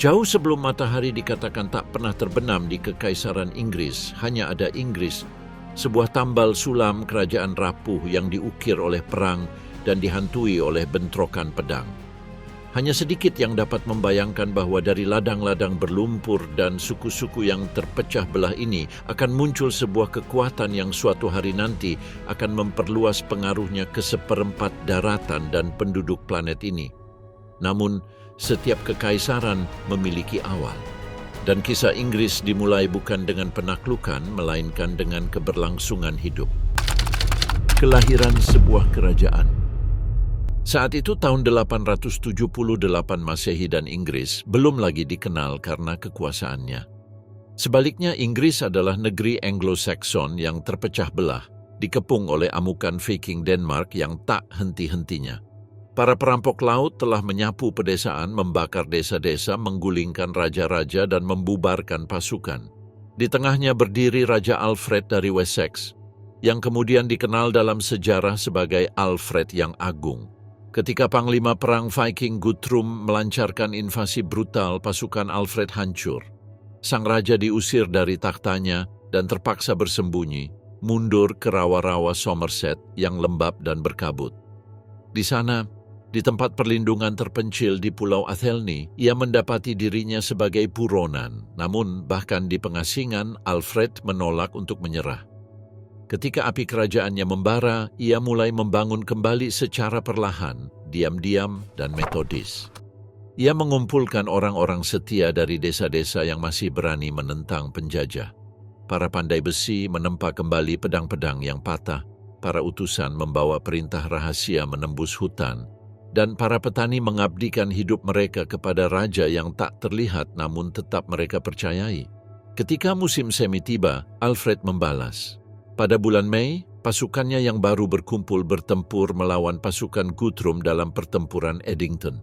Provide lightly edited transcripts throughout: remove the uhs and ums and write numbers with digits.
Jauh sebelum matahari dikatakan tak pernah terbenam di Kekaisaran Inggris, hanya ada Inggris, sebuah tambal sulam kerajaan rapuh yang diukir oleh perang dan dihantui oleh bentrokan pedang. Hanya sedikit yang dapat membayangkan bahwa dari ladang-ladang berlumpur dan suku-suku yang terpecah belah ini akan muncul sebuah kekuatan yang suatu hari nanti akan memperluas pengaruhnya ke seperempat daratan dan penduduk planet ini. Namun, setiap kekaisaran memiliki awal. Dan kisah Inggris dimulai bukan dengan penaklukan, melainkan dengan keberlangsungan hidup. Kelahiran sebuah kerajaan. Saat itu tahun 878 Masehi dan Inggris belum lagi dikenal karena kekuasaannya. Sebaliknya, Inggris adalah negeri Anglo-Saxon yang terpecah belah, dikepung oleh amukan Viking Denmark yang tak henti-hentinya. Para perampok laut telah menyapu pedesaan, membakar desa-desa, menggulingkan raja-raja dan membubarkan pasukan. Di tengahnya berdiri Raja Alfred dari Wessex, yang kemudian dikenal dalam sejarah sebagai Alfred yang Agung. Ketika panglima perang Viking Guthrum melancarkan invasi brutal, pasukan Alfred hancur. Sang raja diusir dari takhtanya dan terpaksa bersembunyi, mundur ke rawa-rawa Somerset yang lembab dan berkabut. Di sana, di tempat perlindungan terpencil di Pulau Athelney, ia mendapati dirinya sebagai buronan. Namun, bahkan di pengasingan, Alfred menolak untuk menyerah. Ketika api kerajaannya membara, ia mulai membangun kembali secara perlahan, diam-diam dan metodis. Ia mengumpulkan orang-orang setia dari desa-desa yang masih berani menentang penjajah. Para pandai besi menempa kembali pedang-pedang yang patah, para utusan membawa perintah rahasia menembus hutan, dan para petani mengabdikan hidup mereka kepada raja yang tak terlihat namun tetap mereka percayai. Ketika musim semi tiba, Alfred membalas. Pada bulan Mei, pasukannya yang baru berkumpul bertempur melawan pasukan Guthrum dalam pertempuran Edington.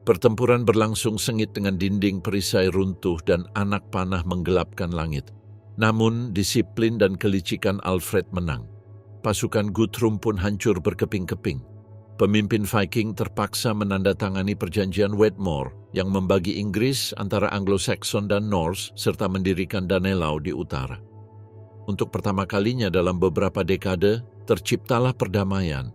Pertempuran berlangsung sengit dengan dinding perisai runtuh dan anak panah menggelapkan langit. Namun, disiplin dan kelicikan Alfred menang. Pasukan Guthrum pun hancur berkeping-keping. Pemimpin Viking terpaksa menandatangani perjanjian Wedmore yang membagi Inggris antara Anglo-Saxon dan Norse serta mendirikan Danelaw di utara. Untuk pertama kalinya dalam beberapa dekade, terciptalah perdamaian.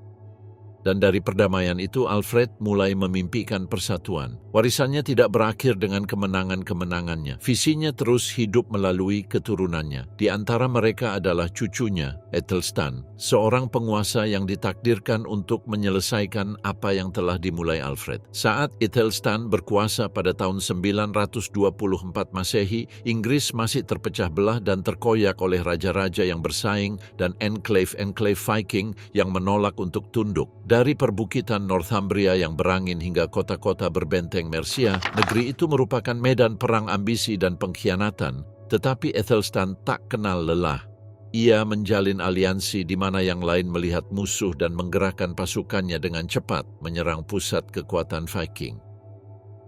Dan dari perdamaian itu, Alfred mulai memimpikan persatuan. Warisannya tidak berakhir dengan kemenangan-kemenangannya. Visinya terus hidup melalui keturunannya. Di antara mereka adalah cucunya, Ethelstan, seorang penguasa yang ditakdirkan untuk menyelesaikan apa yang telah dimulai Alfred. Saat Ethelstan berkuasa pada tahun 924 Masehi, Inggris masih terpecah belah dan terkoyak oleh raja-raja yang bersaing dan enklave-enklave Viking yang menolak untuk tunduk. Dari perbukitan Northumbria yang berangin hingga kota-kota berbenteng Mercia, negeri itu merupakan medan perang ambisi dan pengkhianatan, tetapi Ethelstan tak kenal lelah. Ia menjalin aliansi di mana yang lain melihat musuh dan menggerakkan pasukannya dengan cepat menyerang pusat kekuatan Viking.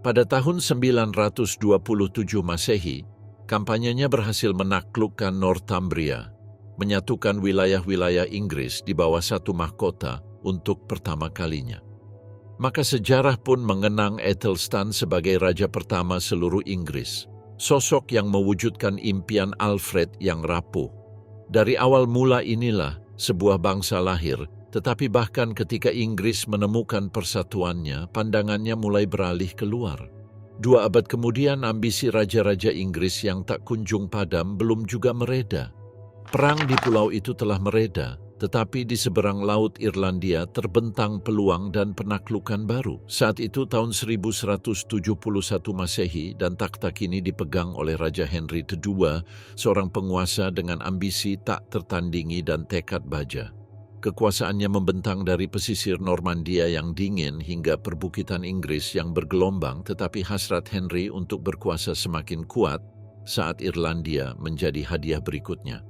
Pada tahun 927 Masehi, kampanyenya berhasil menaklukkan Northumbria, menyatukan wilayah-wilayah Inggris di bawah satu mahkota untuk pertama kalinya. Maka sejarah pun mengenang Ethelstan sebagai raja pertama seluruh Inggris, sosok yang mewujudkan impian Alfred yang rapuh. Dari awal mula inilah sebuah bangsa lahir, tetapi bahkan ketika Inggris menemukan persatuannya, pandangannya mulai beralih keluar. 2 abad kemudian, ambisi raja-raja Inggris yang tak kunjung padam belum juga mereda. Perang di pulau itu telah mereda, tetapi di seberang laut Irlandia terbentang peluang dan penaklukan baru. Saat itu tahun 1171 Masehi dan takhta kini dipegang oleh Raja Henry II, seorang penguasa dengan ambisi tak tertandingi dan tekad baja. Kekuasaannya membentang dari pesisir Normandia yang dingin hingga perbukitan Inggris yang bergelombang, tetapi hasrat Henry untuk berkuasa semakin kuat saat Irlandia menjadi hadiah berikutnya.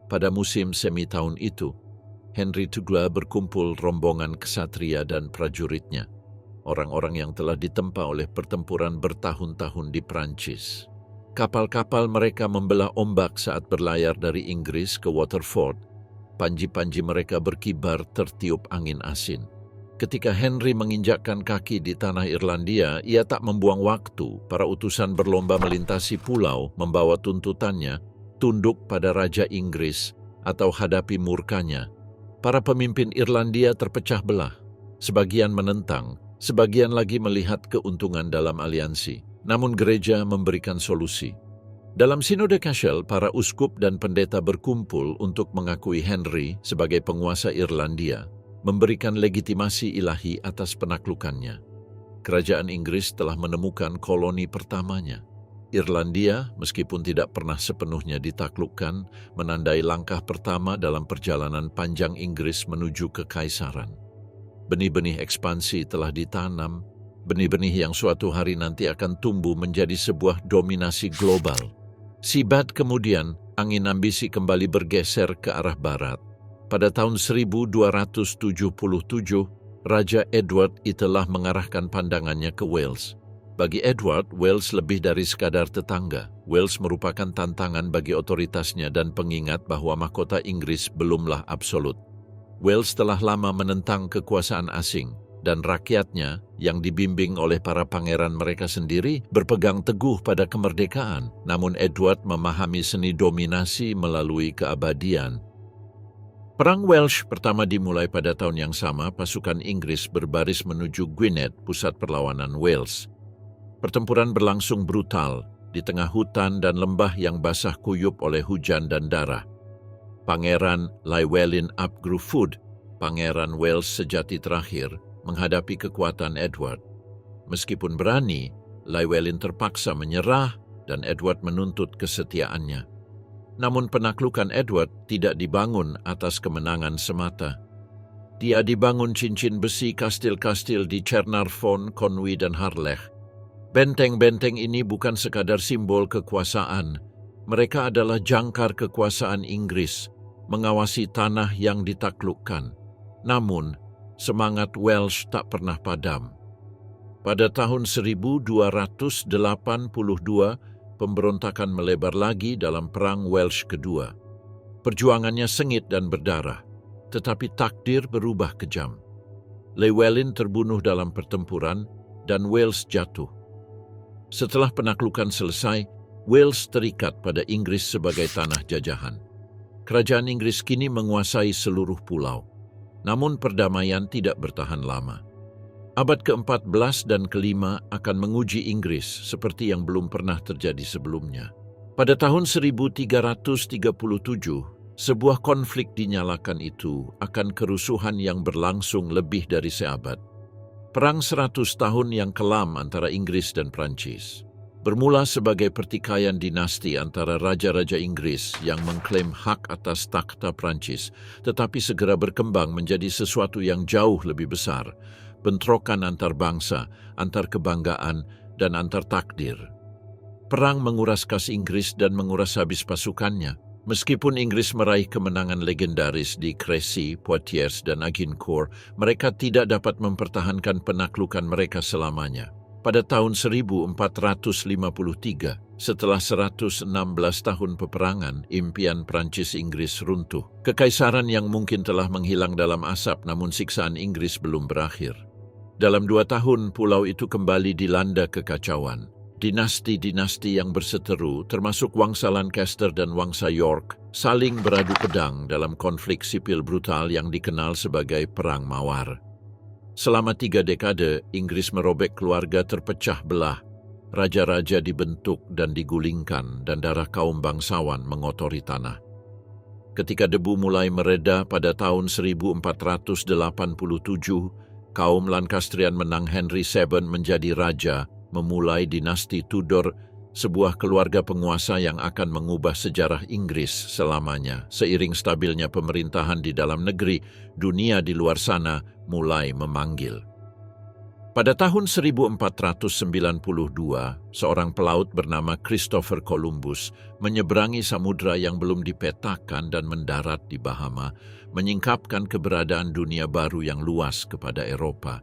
Pada musim semi tahun itu, Henry II berkumpul rombongan kesatria dan prajuritnya, orang-orang yang telah ditempa oleh pertempuran bertahun-tahun di Prancis. Kapal-kapal mereka membelah ombak saat berlayar dari Inggris ke Waterford. Panji-panji mereka berkibar tertiup angin asin. Ketika Henry menginjakkan kaki di tanah Irlandia, ia tak membuang waktu. Para utusan berlomba melintasi pulau, membawa tuntutannya, tunduk pada Raja Inggris atau hadapi murkanya. Para pemimpin Irlandia terpecah belah. Sebagian menentang, sebagian lagi melihat keuntungan dalam aliansi. Namun gereja memberikan solusi. Dalam Sinode Cashel, para uskup dan pendeta berkumpul untuk mengakui Henry sebagai penguasa Irlandia, memberikan legitimasi ilahi atas penaklukannya. Kerajaan Inggris telah menemukan koloni pertamanya. Irlandia, meskipun tidak pernah sepenuhnya ditaklukkan, menandai langkah pertama dalam perjalanan panjang Inggris menuju kekaisaran. Benih-benih ekspansi telah ditanam, benih-benih yang suatu hari nanti akan tumbuh menjadi sebuah dominasi global. Sibat kemudian, angin ambisi kembali bergeser ke arah barat. Pada tahun 1277, Raja Edward telah mengarahkan pandangannya ke Wales. Bagi Edward, Wales lebih dari sekadar tetangga. Wales merupakan tantangan bagi otoritasnya dan pengingat bahwa mahkota Inggris belumlah absolut. Wales telah lama menentang kekuasaan asing, dan rakyatnya yang dibimbing oleh para pangeran mereka sendiri berpegang teguh pada kemerdekaan. Namun Edward memahami seni dominasi melalui keabadian. Perang Welsh pertama dimulai pada tahun yang sama. Pasukan Inggris berbaris menuju Gwynedd, pusat perlawanan Wales. Pertempuran berlangsung brutal di tengah hutan dan lembah yang basah kuyup oleh hujan dan darah. Pangeran Llywelyn ap Gruffudd, Pangeran Wales sejati terakhir, menghadapi kekuatan Edward. Meskipun berani, Llywelyn terpaksa menyerah dan Edward menuntut kesetiaannya. Namun penaklukan Edward tidak dibangun atas kemenangan semata. Dia dibangun cincin besi kastil-kastil di Caernarfon, Conwy, dan Harlech. Benteng-benteng ini bukan sekadar simbol kekuasaan. Mereka adalah jangkar kekuasaan Inggris, mengawasi tanah yang ditaklukkan. Namun, semangat Welsh tak pernah padam. Pada tahun 1282, pemberontakan melebar lagi dalam Perang Welsh kedua. Perjuangannya sengit dan berdarah, tetapi takdir berubah kejam. Llywelyn terbunuh dalam pertempuran dan Wales jatuh. Setelah penaklukan selesai, Wales terikat pada Inggris sebagai tanah jajahan. Kerajaan Inggris kini menguasai seluruh pulau. Namun perdamaian tidak bertahan lama. Abad ke-14 dan ke-5 akan menguji Inggris seperti yang belum pernah terjadi sebelumnya. Pada tahun 1337, sebuah konflik dinyalakan itu akan kerusuhan yang berlangsung lebih dari seabad. Perang 100 tahun yang kelam antara Inggris dan Prancis. Bermula sebagai pertikaian dinasti antara raja-raja Inggris yang mengklaim hak atas takhta Prancis, tetapi segera berkembang menjadi sesuatu yang jauh lebih besar. Bentrokan antar bangsa, antar kebanggaan, dan antar takdir. Perang menguras kas Inggris dan menguras habis pasukannya. Meskipun Inggris meraih kemenangan legendaris di Crécy, Poitiers, dan Agincourt, mereka tidak dapat mempertahankan penaklukan mereka selamanya. Pada tahun 1453, setelah 116 tahun peperangan, impian Prancis-Inggris runtuh. Kekaisaran yang mungkin telah menghilang dalam asap, namun siksaan Inggris belum berakhir. Dalam 2 tahun, pulau itu kembali dilanda kekacauan. Dinasti-dinasti yang berseteru, termasuk Wangsa Lancaster dan Wangsa York, saling beradu pedang dalam konflik sipil brutal yang dikenal sebagai Perang Mawar. Selama 3 dekade, Inggris merobek keluarga terpecah belah. Raja-raja dibentuk dan digulingkan, dan darah kaum bangsawan mengotori tanah. Ketika debu mulai mereda pada tahun 1487, kaum Lancastrian menang Henry VII menjadi raja, memulai dinasti Tudor, sebuah keluarga penguasa yang akan mengubah sejarah Inggris selamanya. Seiring stabilnya pemerintahan di dalam negeri, dunia di luar sana mulai memanggil. Pada tahun 1492, seorang pelaut bernama Christopher Columbus menyeberangi samudra yang belum dipetakan dan mendarat di Bahama, menyingkapkan keberadaan dunia baru yang luas kepada Eropa.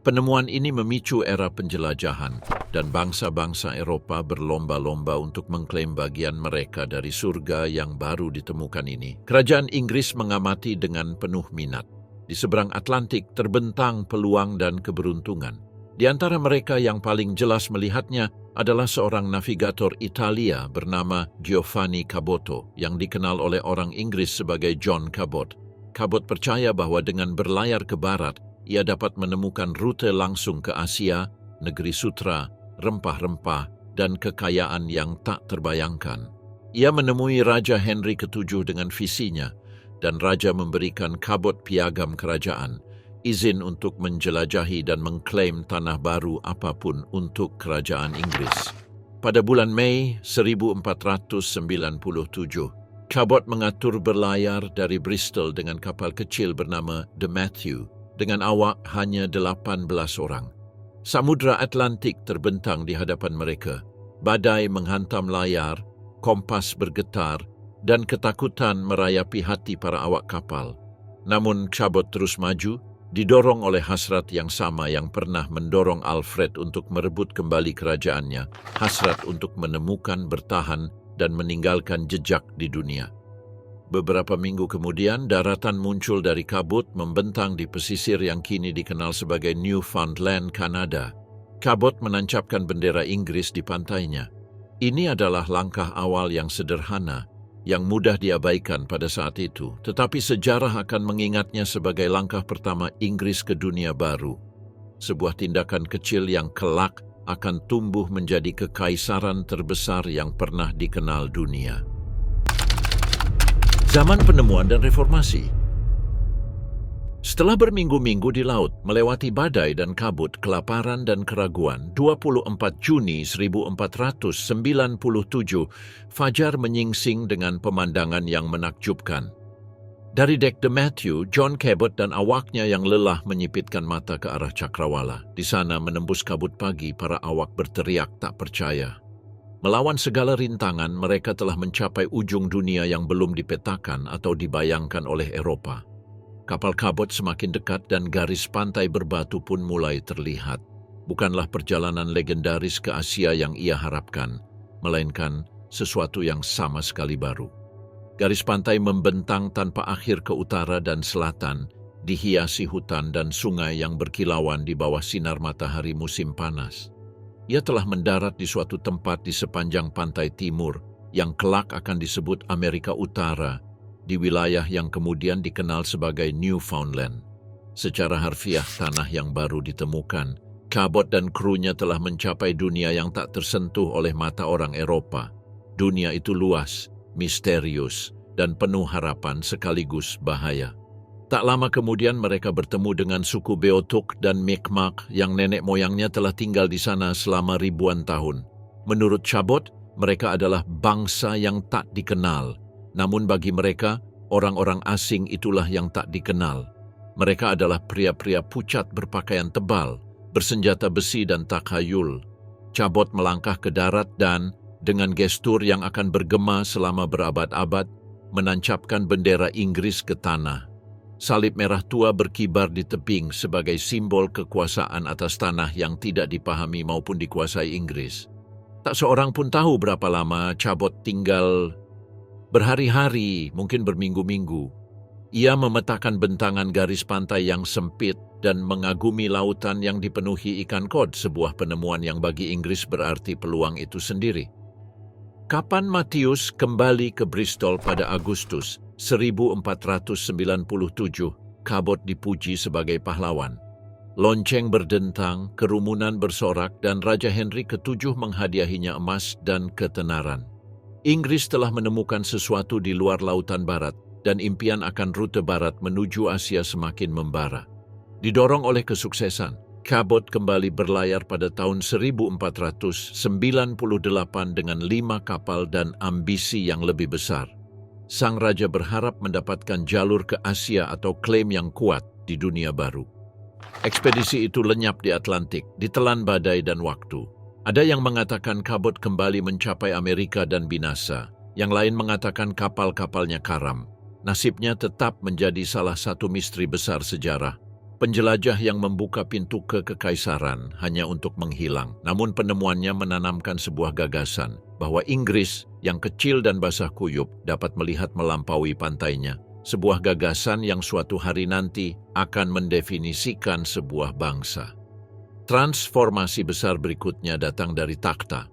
Penemuan ini memicu era penjelajahan, dan bangsa-bangsa Eropa berlomba-lomba untuk mengklaim bagian mereka dari surga yang baru ditemukan ini. Kerajaan Inggris mengamati dengan penuh minat. Di seberang Atlantik terbentang peluang dan keberuntungan. Di antara mereka yang paling jelas melihatnya adalah seorang navigator Italia bernama Giovanni Caboto yang dikenal oleh orang Inggris sebagai John Cabot. Cabot percaya bahwa dengan berlayar ke barat, ia dapat menemukan rute langsung ke Asia, negeri sutra, rempah-rempah, dan kekayaan yang tak terbayangkan. Ia menemui Raja Henry ke-7 dengan visinya, dan Raja memberikan Cabot piagam kerajaan, izin untuk menjelajahi dan mengklaim tanah baru apapun untuk kerajaan Inggris. Pada bulan Mei 1497, Cabot mengatur berlayar dari Bristol dengan kapal kecil bernama The Matthew, dengan awak hanya 18 orang. Samudra Atlantik terbentang di hadapan mereka. Badai menghantam layar, kompas bergetar, dan ketakutan merayapi hati para awak kapal. Namun Cabot terus maju, didorong oleh hasrat yang sama yang pernah mendorong Alfred untuk merebut kembali kerajaannya, hasrat untuk menemukan, bertahan, dan meninggalkan jejak di dunia. Beberapa minggu kemudian, daratan muncul dari kabut membentang di pesisir yang kini dikenal sebagai Newfoundland, Kanada. Cabot menancapkan bendera Inggris di pantainya. Ini adalah langkah awal yang sederhana, yang mudah diabaikan pada saat itu, tetapi sejarah akan mengingatnya sebagai langkah pertama Inggris ke dunia baru. Sebuah tindakan kecil yang kelak akan tumbuh menjadi kekaisaran terbesar yang pernah dikenal dunia. Zaman penemuan dan reformasi. Setelah berminggu-minggu di laut, melewati badai dan kabut, kelaparan dan keraguan, 24 Juni 1497, fajar menyingsing dengan pemandangan yang menakjubkan. Dari dek The Matthew, John Cabot dan awaknya yang lelah menyipitkan mata ke arah cakrawala. Di sana menembus kabut pagi, para awak berteriak tak percaya. Melawan segala rintangan, mereka telah mencapai ujung dunia yang belum dipetakan atau dibayangkan oleh Eropa. Kapal Cabot semakin dekat dan garis pantai berbatu pun mulai terlihat. Bukanlah perjalanan legendaris ke Asia yang ia harapkan, melainkan sesuatu yang sama sekali baru. Garis pantai membentang tanpa akhir ke utara dan selatan, dihiasi hutan dan sungai yang berkilauan di bawah sinar matahari musim panas. Ia telah mendarat di suatu tempat di sepanjang pantai timur, yang kelak akan disebut Amerika Utara, di wilayah yang kemudian dikenal sebagai Newfoundland. Secara harfiah, tanah yang baru ditemukan. Cabot dan krunya telah mencapai dunia yang tak tersentuh oleh mata orang Eropa. Dunia itu luas, misterius, dan penuh harapan sekaligus bahaya. Tak lama kemudian mereka bertemu dengan suku Beothuk dan Mi'kmaq yang nenek moyangnya telah tinggal di sana selama ribuan tahun. Menurut Cabot, mereka adalah bangsa yang tak dikenal. Namun bagi mereka, orang-orang asing itulah yang tak dikenal. Mereka adalah pria-pria pucat berpakaian tebal, bersenjata besi dan takhayul. Cabot melangkah ke darat dan, dengan gestur yang akan bergema selama berabad-abad, menancapkan bendera Inggris ke tanah. Salib merah tua berkibar di tebing sebagai simbol kekuasaan atas tanah yang tidak dipahami maupun dikuasai Inggris. Tak seorang pun tahu berapa lama Cabot tinggal. Berhari-hari, mungkin berminggu-minggu, ia memetakan bentangan garis pantai yang sempit dan mengagumi lautan yang dipenuhi ikan kod, sebuah penemuan yang bagi Inggris berarti peluang itu sendiri. Kapan Matthias kembali ke Bristol pada Agustus 1497, Cabot dipuji sebagai pahlawan. Lonceng berdentang, kerumunan bersorak, dan Raja Henry ke-7 menghadiahinya emas dan ketenaran. Inggris telah menemukan sesuatu di luar lautan barat, dan impian akan rute barat menuju Asia semakin membara. Didorong oleh kesuksesan, Cabot kembali berlayar pada tahun 1498 dengan 5 kapal dan ambisi yang lebih besar. Sang raja berharap mendapatkan jalur ke Asia atau klaim yang kuat di dunia baru. Ekspedisi itu lenyap di Atlantik, ditelan badai dan waktu. Ada yang mengatakan Cabot kembali mencapai Amerika dan binasa. Yang lain mengatakan kapal-kapalnya karam. Nasibnya tetap menjadi salah satu misteri besar sejarah. Penjelajah yang membuka pintu ke kekaisaran hanya untuk menghilang. Namun penemuannya menanamkan sebuah gagasan bahwa Inggris yang kecil dan basah kuyup dapat melihat melampaui pantainya. sebuah gagasan yang suatu hari nanti akan mendefinisikan sebuah bangsa. Transformasi besar berikutnya datang dari takhta.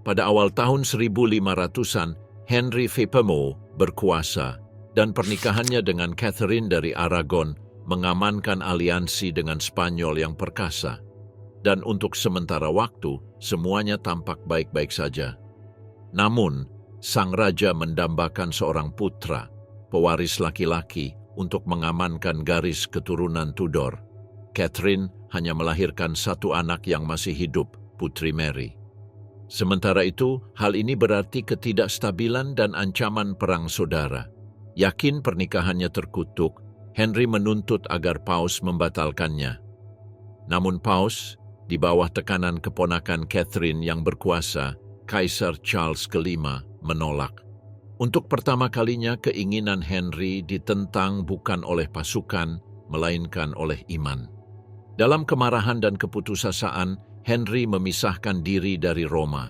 Pada awal tahun 1500-an, Henry Vipemo berkuasa dan pernikahannya dengan Catherine dari Aragon mengamankan aliansi dengan Spanyol yang perkasa. Dan untuk sementara waktu, semuanya tampak baik-baik saja. Namun, sang raja mendambakan seorang putra, pewaris laki-laki, untuk mengamankan garis keturunan Tudor. Catherine hanya melahirkan satu anak yang masih hidup, Putri Mary. Sementara itu, hal ini berarti ketidakstabilan dan ancaman perang saudara. Yakin pernikahannya terkutuk, Henry menuntut agar Paus membatalkannya. Namun Paus, di bawah tekanan keponakan Catherine yang berkuasa, Kaisar Charles V, menolak. Untuk pertama kalinya keinginan Henry ditentang bukan oleh pasukan, melainkan oleh iman. Dalam kemarahan dan keputusasaan, Henry memisahkan diri dari Roma.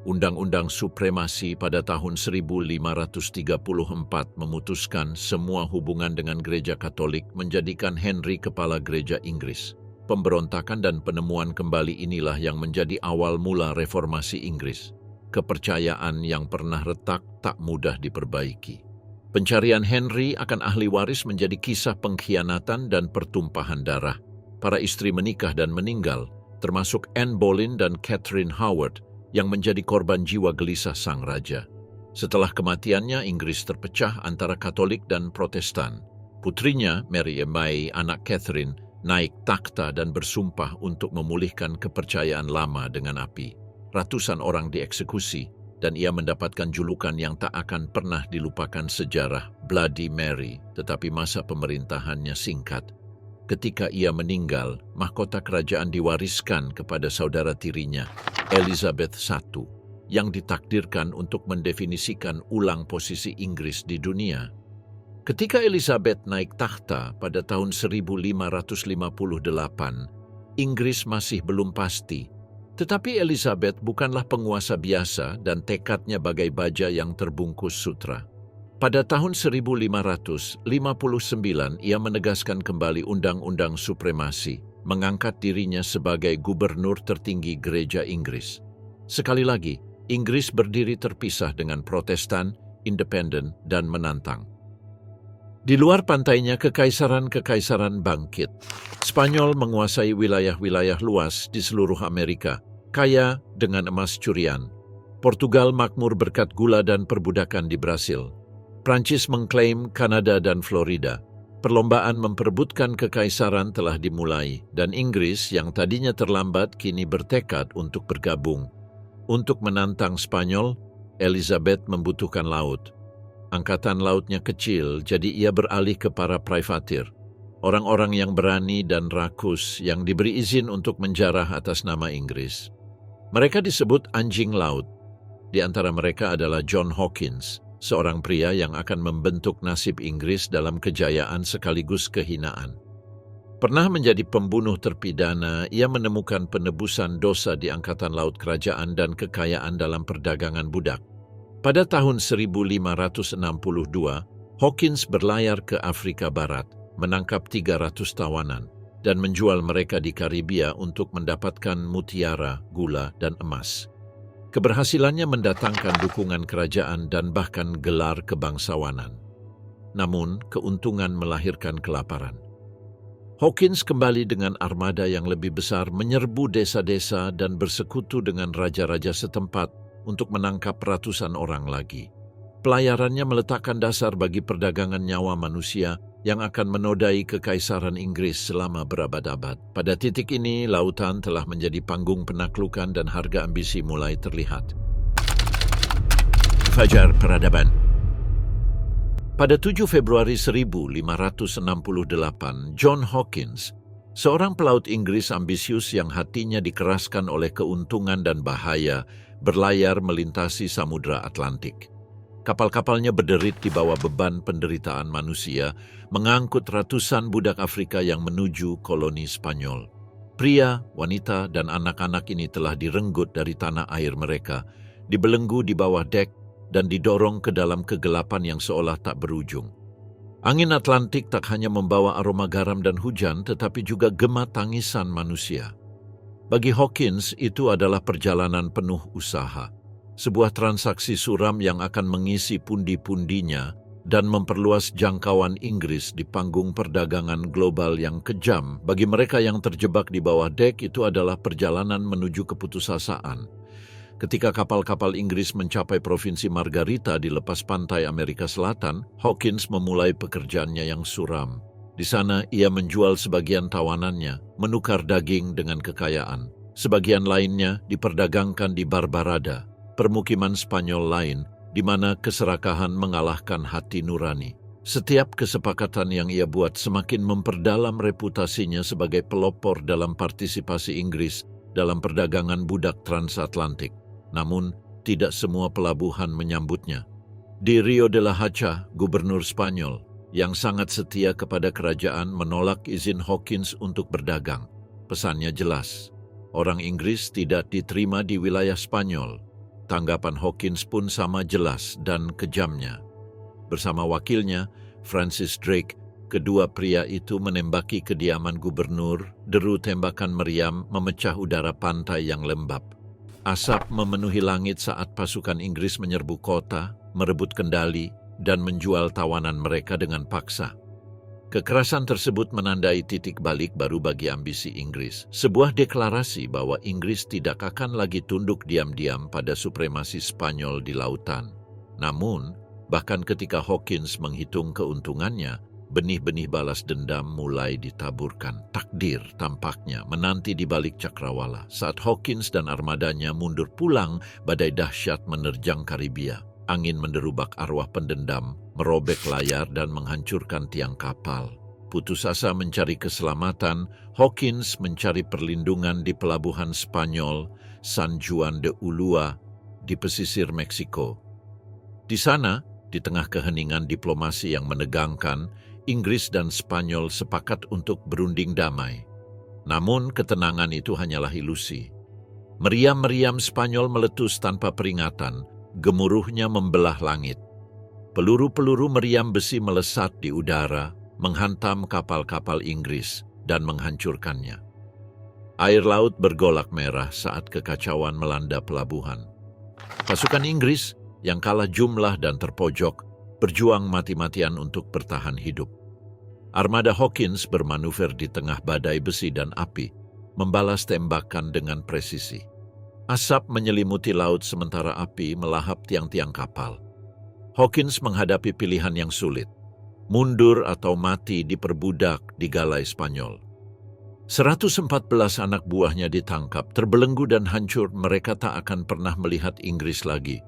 Undang-undang supremasi pada tahun 1534 memutuskan semua hubungan dengan gereja Katolik, menjadikan Henry kepala gereja Inggris. Pemberontakan dan penemuan kembali inilah yang menjadi awal mula reformasi Inggris. Kepercayaan yang pernah retak tak mudah diperbaiki. Pencarian Henry akan ahli waris menjadi kisah pengkhianatan dan pertumpahan darah. Para istri menikah dan meninggal, termasuk Anne Boleyn dan Catherine Howard, yang menjadi korban jiwa gelisah sang raja. Setelah kematiannya, Inggris terpecah antara Katolik dan Protestan. Putrinya, Mary May, anak Catherine, naik takhta dan bersumpah untuk memulihkan kepercayaan lama dengan api. Ratusan orang dieksekusi, dan ia mendapatkan julukan yang tak akan pernah dilupakan sejarah, Bloody Mary, tetapi masa pemerintahannya singkat. Ketika ia meninggal, mahkota kerajaan diwariskan kepada saudara tirinya, Elizabeth I, yang ditakdirkan untuk mendefinisikan ulang posisi Inggris di dunia. Ketika Elizabeth naik takhta pada tahun 1558, Inggris masih belum pasti. Tetapi Elizabeth bukanlah penguasa biasa dan tekadnya bagai baja yang terbungkus sutra. Pada tahun 1559, ia menegaskan kembali Undang-Undang Supremasi, mengangkat dirinya sebagai gubernur tertinggi gereja Inggris. Sekali lagi, Inggris berdiri terpisah dengan Protestan, independen, dan menantang. Di luar pantainya, kekaisaran-kekaisaran bangkit. Spanyol menguasai wilayah-wilayah luas di seluruh Amerika, kaya dengan emas curian. Portugal makmur berkat gula dan perbudakan di Brasil. Prancis mengklaim Kanada dan Florida. Perlombaan memperebutkan kekaisaran telah dimulai, dan Inggris yang tadinya terlambat kini bertekad untuk bergabung. Untuk menantang Spanyol, Elizabeth membutuhkan laut. Angkatan lautnya kecil, jadi ia beralih ke para privateer. Orang-orang yang berani dan rakus yang diberi izin untuk menjarah atas nama Inggris. Mereka disebut anjing laut. Di antara mereka adalah John Hawkins, seorang pria yang akan membentuk nasib Inggris dalam kejayaan sekaligus kehinaan. Pernah menjadi pembunuh terpidana, ia menemukan penebusan dosa di angkatan laut kerajaan dan kekayaan dalam perdagangan budak. Pada tahun 1562, Hawkins berlayar ke Afrika Barat, menangkap 300 tawanan, dan menjual mereka di Karibia untuk mendapatkan mutiara, gula, dan emas. Keberhasilannya mendatangkan dukungan kerajaan dan bahkan gelar kebangsawanan. Namun, keuntungan melahirkan kelaparan. Hawkins kembali dengan armada yang lebih besar, menyerbu desa-desa dan bersekutu dengan raja-raja setempat untuk menangkap ratusan orang lagi. Pelayarannya meletakkan dasar bagi perdagangan nyawa manusia yang akan menodai kekaisaran Inggris selama berabad-abad. Pada titik ini, lautan telah menjadi panggung penaklukan dan harga ambisi mulai terlihat. Fajar Peradaban. Pada 7 Februari 1568, John Hawkins, seorang pelaut Inggris ambisius yang hatinya dikeraskan oleh keuntungan dan bahaya, berlayar melintasi Samudra Atlantik. Kapal-kapalnya berderit di bawah beban penderitaan manusia, mengangkut ratusan budak Afrika yang menuju koloni Spanyol. Pria, wanita, dan anak-anak ini telah direnggut dari tanah air mereka, dibelenggu di bawah dek, dan didorong ke dalam kegelapan yang seolah tak berujung. Angin Atlantik tak hanya membawa aroma garam dan hujan, tetapi juga gema tangisan manusia. Bagi Hawkins, itu adalah perjalanan penuh usaha. Sebuah transaksi suram yang akan mengisi pundi-pundinya dan memperluas jangkauan Inggris di panggung perdagangan global yang kejam. Bagi mereka yang terjebak di bawah dek, itu adalah perjalanan menuju keputusasaan. Ketika kapal-kapal Inggris mencapai Provinsi Margarita di lepas pantai Amerika Selatan, Hawkins memulai pekerjaannya yang suram. Di sana, ia menjual sebagian tawanannya, menukar daging dengan kekayaan. Sebagian lainnya diperdagangkan di Barbarada, permukiman Spanyol lain, di mana keserakahan mengalahkan hati nurani. Setiap kesepakatan yang ia buat semakin memperdalam reputasinya sebagai pelopor dalam partisipasi Inggris dalam perdagangan budak transatlantik. Namun, tidak semua pelabuhan menyambutnya. Di Rio de la Hacha, gubernur Spanyol, yang sangat setia kepada kerajaan menolak izin Hawkins untuk berdagang. Pesannya jelas, orang Inggris tidak diterima di wilayah Spanyol. Tanggapan Hawkins pun sama jelas dan kejamnya. Bersama wakilnya, Francis Drake, kedua pria itu menembaki kediaman gubernur. Deru tembakan meriam memecah udara pantai yang lembab. Asap memenuhi langit saat pasukan Inggris menyerbu kota, merebut kendali, dan menjual tawanan mereka dengan paksa. Kekerasan tersebut menandai titik balik baru bagi ambisi Inggris. Sebuah deklarasi bahwa Inggris tidak akan lagi tunduk diam-diam pada supremasi Spanyol di lautan. Namun, bahkan ketika Hawkins menghitung keuntungannya, benih-benih balas dendam mulai ditaburkan. Takdir tampaknya menanti di balik cakrawala. Saat Hawkins dan armadanya mundur pulang, badai dahsyat menerjang Karibia. Angin menderubak arwah pendendam, merobek layar dan menghancurkan tiang kapal. Putus asa mencari keselamatan, Hawkins mencari perlindungan di pelabuhan Spanyol, San Juan de Ulua, di pesisir Meksiko. Di sana, di tengah keheningan diplomasi yang menegangkan, Inggris dan Spanyol sepakat untuk berunding damai. Namun ketenangan itu hanyalah ilusi. Meriam-meriam Spanyol meletus tanpa peringatan, gemuruhnya membelah langit. Peluru-peluru meriam besi melesat di udara, menghantam kapal-kapal Inggris dan menghancurkannya. Air laut bergolak merah saat kekacauan melanda pelabuhan. Pasukan Inggris yang kalah jumlah dan terpojok berjuang mati-matian untuk bertahan hidup. Armada Hawkins bermanuver di tengah badai besi dan api, membalas tembakan dengan presisi. Asap menyelimuti laut sementara api melahap tiang-tiang kapal. Hawkins menghadapi pilihan yang sulit, mundur atau mati diperbudak di galai Spanyol. 114 anak buahnya ditangkap, terbelenggu dan hancur, mereka tak akan pernah melihat Inggris lagi.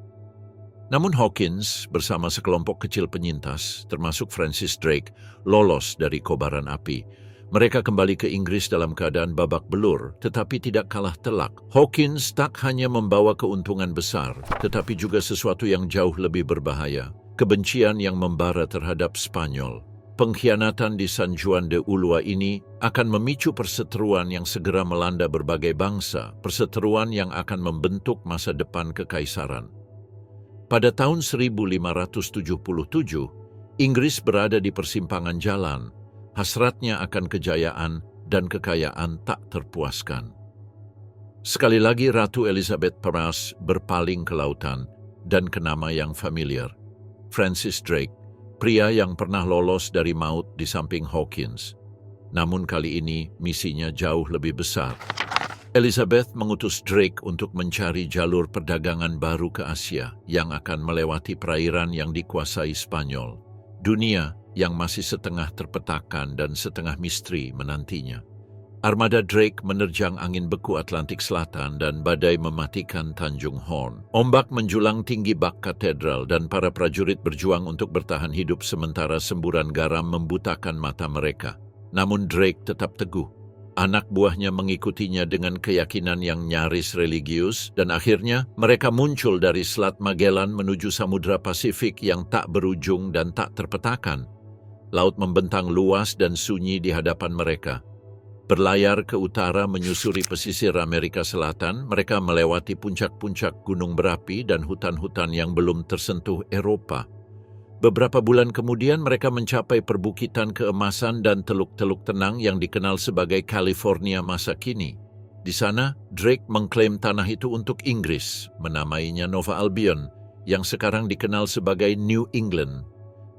Namun Hawkins bersama sekelompok kecil penyintas, termasuk Francis Drake, lolos dari kobaran api. Mereka kembali ke Inggris dalam keadaan babak belur, tetapi tidak kalah telak. Hawkins tak hanya membawa keuntungan besar, tetapi juga sesuatu yang jauh lebih berbahaya. Kebencian yang membara terhadap Spanyol. Pengkhianatan di San Juan de Ulua ini akan memicu perseteruan yang segera melanda berbagai bangsa, perseteruan yang akan membentuk masa depan kekaisaran. Pada tahun 1577, Inggris berada di persimpangan jalan, hasratnya akan kejayaan dan kekayaan tak terpuaskan. Sekali lagi Ratu Elizabeth I berpaling ke lautan dan ke nama yang familiar, Francis Drake, pria yang pernah lolos dari maut di samping Hawkins. Namun kali ini misinya jauh lebih besar. Elizabeth mengutus Drake untuk mencari jalur perdagangan baru ke Asia yang akan melewati perairan yang dikuasai Spanyol. Dunia yang masih setengah terpetakan dan setengah misteri menantinya. Armada Drake menerjang angin beku Atlantik Selatan dan badai mematikan Tanjung Horn. Ombak menjulang tinggi bak katedral dan para prajurit berjuang untuk bertahan hidup sementara semburan garam membutakan mata mereka. Namun Drake tetap teguh. Anak buahnya mengikutinya dengan keyakinan yang nyaris religius, dan akhirnya mereka muncul dari Selat Magellan menuju Samudra Pasifik yang tak berujung dan tak terpetakan. Laut membentang luas dan sunyi di hadapan mereka. Berlayar ke utara menyusuri pesisir Amerika Selatan, mereka melewati puncak-puncak gunung berapi dan hutan-hutan yang belum tersentuh Eropa. Beberapa bulan kemudian mereka mencapai perbukitan keemasan dan teluk-teluk tenang yang dikenal sebagai California masa kini. Di sana, Drake mengklaim tanah itu untuk Inggris, menamainya Nova Albion, yang sekarang dikenal sebagai New England.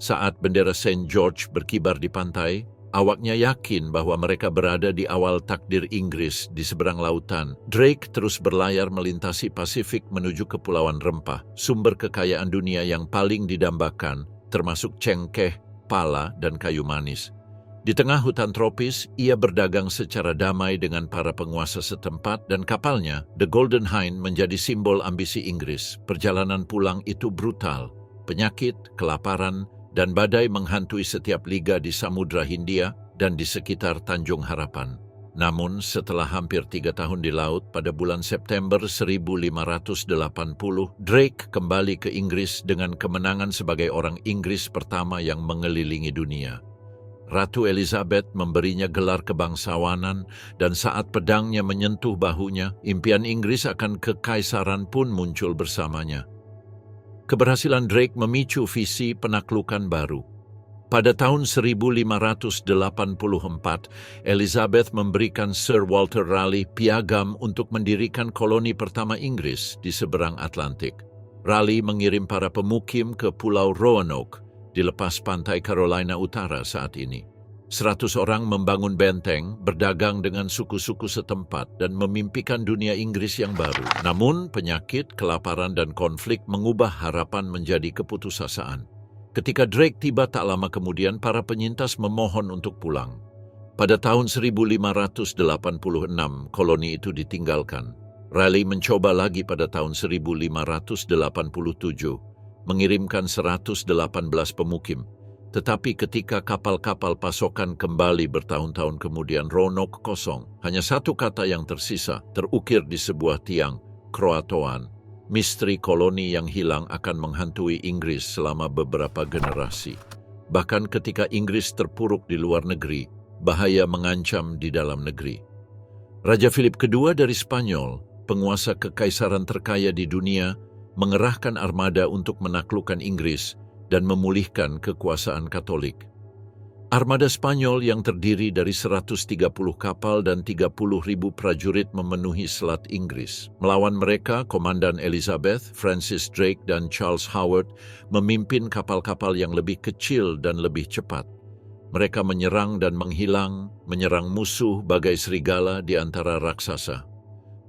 Saat bendera St. George berkibar di pantai, awaknya yakin bahwa mereka berada di awal takdir Inggris di seberang lautan. Drake terus berlayar melintasi Pasifik menuju Kepulauan Rempah, sumber kekayaan dunia yang paling didambakan, termasuk cengkeh, pala, dan kayu manis. Di tengah hutan tropis, ia berdagang secara damai dengan para penguasa setempat dan kapalnya, The Golden Hind, menjadi simbol ambisi Inggris. Perjalanan pulang itu brutal. Penyakit, kelaparan, dan badai menghantui setiap liga di Samudra Hindia dan di sekitar Tanjung Harapan. Namun, setelah hampir 3 tahun di laut, pada bulan September 1580, Drake kembali ke Inggris dengan kemenangan sebagai orang Inggris pertama yang mengelilingi dunia. Ratu Elizabeth memberinya gelar kebangsawanan, dan saat pedangnya menyentuh bahunya, impian Inggris akan kekaisaran pun muncul bersamanya. Keberhasilan Drake memicu visi penaklukan baru. Pada tahun 1584, Elizabeth memberikan Sir Walter Raleigh piagam untuk mendirikan koloni pertama Inggris di seberang Atlantik. Raleigh mengirim para pemukim ke Pulau Roanoke, di lepas pantai Carolina Utara saat ini. 100 orang membangun benteng, berdagang dengan suku-suku setempat, dan memimpikan dunia Inggris yang baru. Namun, penyakit, kelaparan, dan konflik mengubah harapan menjadi keputusasaan. Ketika Drake tiba tak lama kemudian, para penyintas memohon untuk pulang. Pada tahun 1586, koloni itu ditinggalkan. Raleigh mencoba lagi pada tahun 1587, mengirimkan 118 pemukim. Tetapi ketika kapal-kapal pasokan kembali bertahun-tahun kemudian, Roanoke kosong. Hanya satu kata yang tersisa, terukir di sebuah tiang, Croatoan. Misteri koloni yang hilang akan menghantui Inggris selama beberapa generasi. Bahkan ketika Inggris terpuruk di luar negeri, bahaya mengancam di dalam negeri. Raja Philip II dari Spanyol, penguasa kekaisaran terkaya di dunia, mengerahkan armada untuk menaklukkan Inggris dan memulihkan kekuasaan Katolik. Armada Spanyol yang terdiri dari 130 kapal dan 30.000 prajurit memenuhi Selat Inggris. Melawan mereka, Komandan Elizabeth, Francis Drake, dan Charles Howard memimpin kapal-kapal yang lebih kecil dan lebih cepat. Mereka menyerang dan menghilang, menyerang musuh bagai serigala di antara raksasa.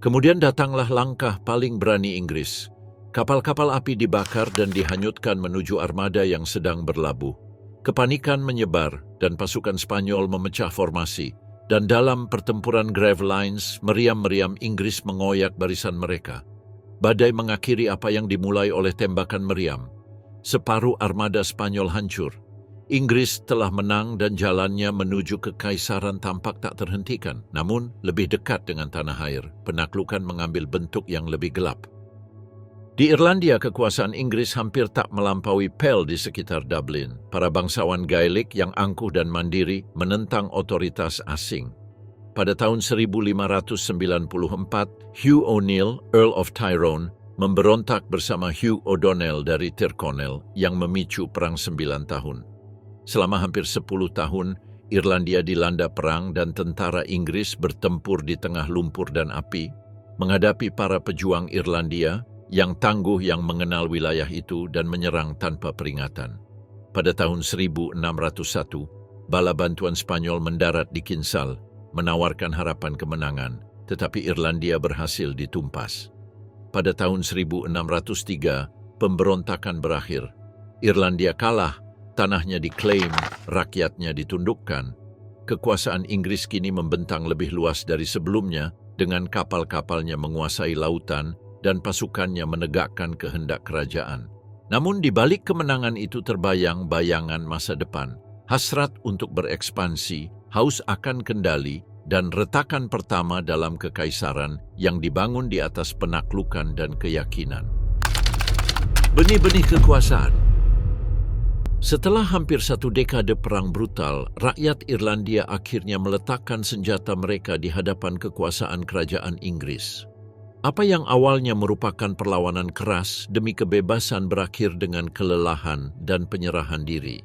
Kemudian datanglah langkah paling berani Inggris. Kapal-kapal api dibakar dan dihanyutkan menuju armada yang sedang berlabuh. Kepanikan menyebar dan pasukan Spanyol memecah formasi, dan dalam pertempuran Gravelines, meriam-meriam Inggris mengoyak barisan mereka. Badai mengakhiri apa yang dimulai oleh tembakan meriam. Separuh armada Spanyol hancur. Inggris telah menang dan jalannya menuju kekaisaran tampak tak terhentikan. Namun, lebih dekat dengan tanah air, penaklukan mengambil bentuk yang lebih gelap. Di Irlandia, kekuasaan Inggris hampir tak melampaui Pell di sekitar Dublin. Para bangsawan Gaelic yang angkuh dan mandiri menentang otoritas asing. Pada tahun 1594, Hugh O'Neill, Earl of Tyrone, memberontak bersama Hugh O'Donnell dari Tyrconnell yang memicu Perang 9 tahun. Selama hampir 10 tahun, Irlandia dilanda perang dan tentara Inggris bertempur di tengah lumpur dan api, menghadapi para pejuang Irlandia yang tangguh yang mengenal wilayah itu dan menyerang tanpa peringatan. Pada tahun 1601, bala bantuan Spanyol mendarat di Kinsale, menawarkan harapan kemenangan, tetapi Irlandia berhasil ditumpas. Pada tahun 1603, pemberontakan berakhir. Irlandia kalah, tanahnya diklaim, rakyatnya ditundukkan. Kekuasaan Inggris kini membentang lebih luas dari sebelumnya, dengan kapal-kapalnya menguasai lautan dan pasukannya menegakkan kehendak kerajaan. Namun di balik kemenangan itu terbayang bayangan masa depan, hasrat untuk berekspansi, haus akan kendali, dan retakan pertama dalam kekaisaran yang dibangun di atas penaklukan dan keyakinan. Benih-benih kekuasaan. Setelah hampir 1 dekade perang brutal, rakyat Irlandia akhirnya meletakkan senjata mereka di hadapan kekuasaan kerajaan Inggris. Apa yang awalnya merupakan perlawanan keras demi kebebasan berakhir dengan kelelahan dan penyerahan diri.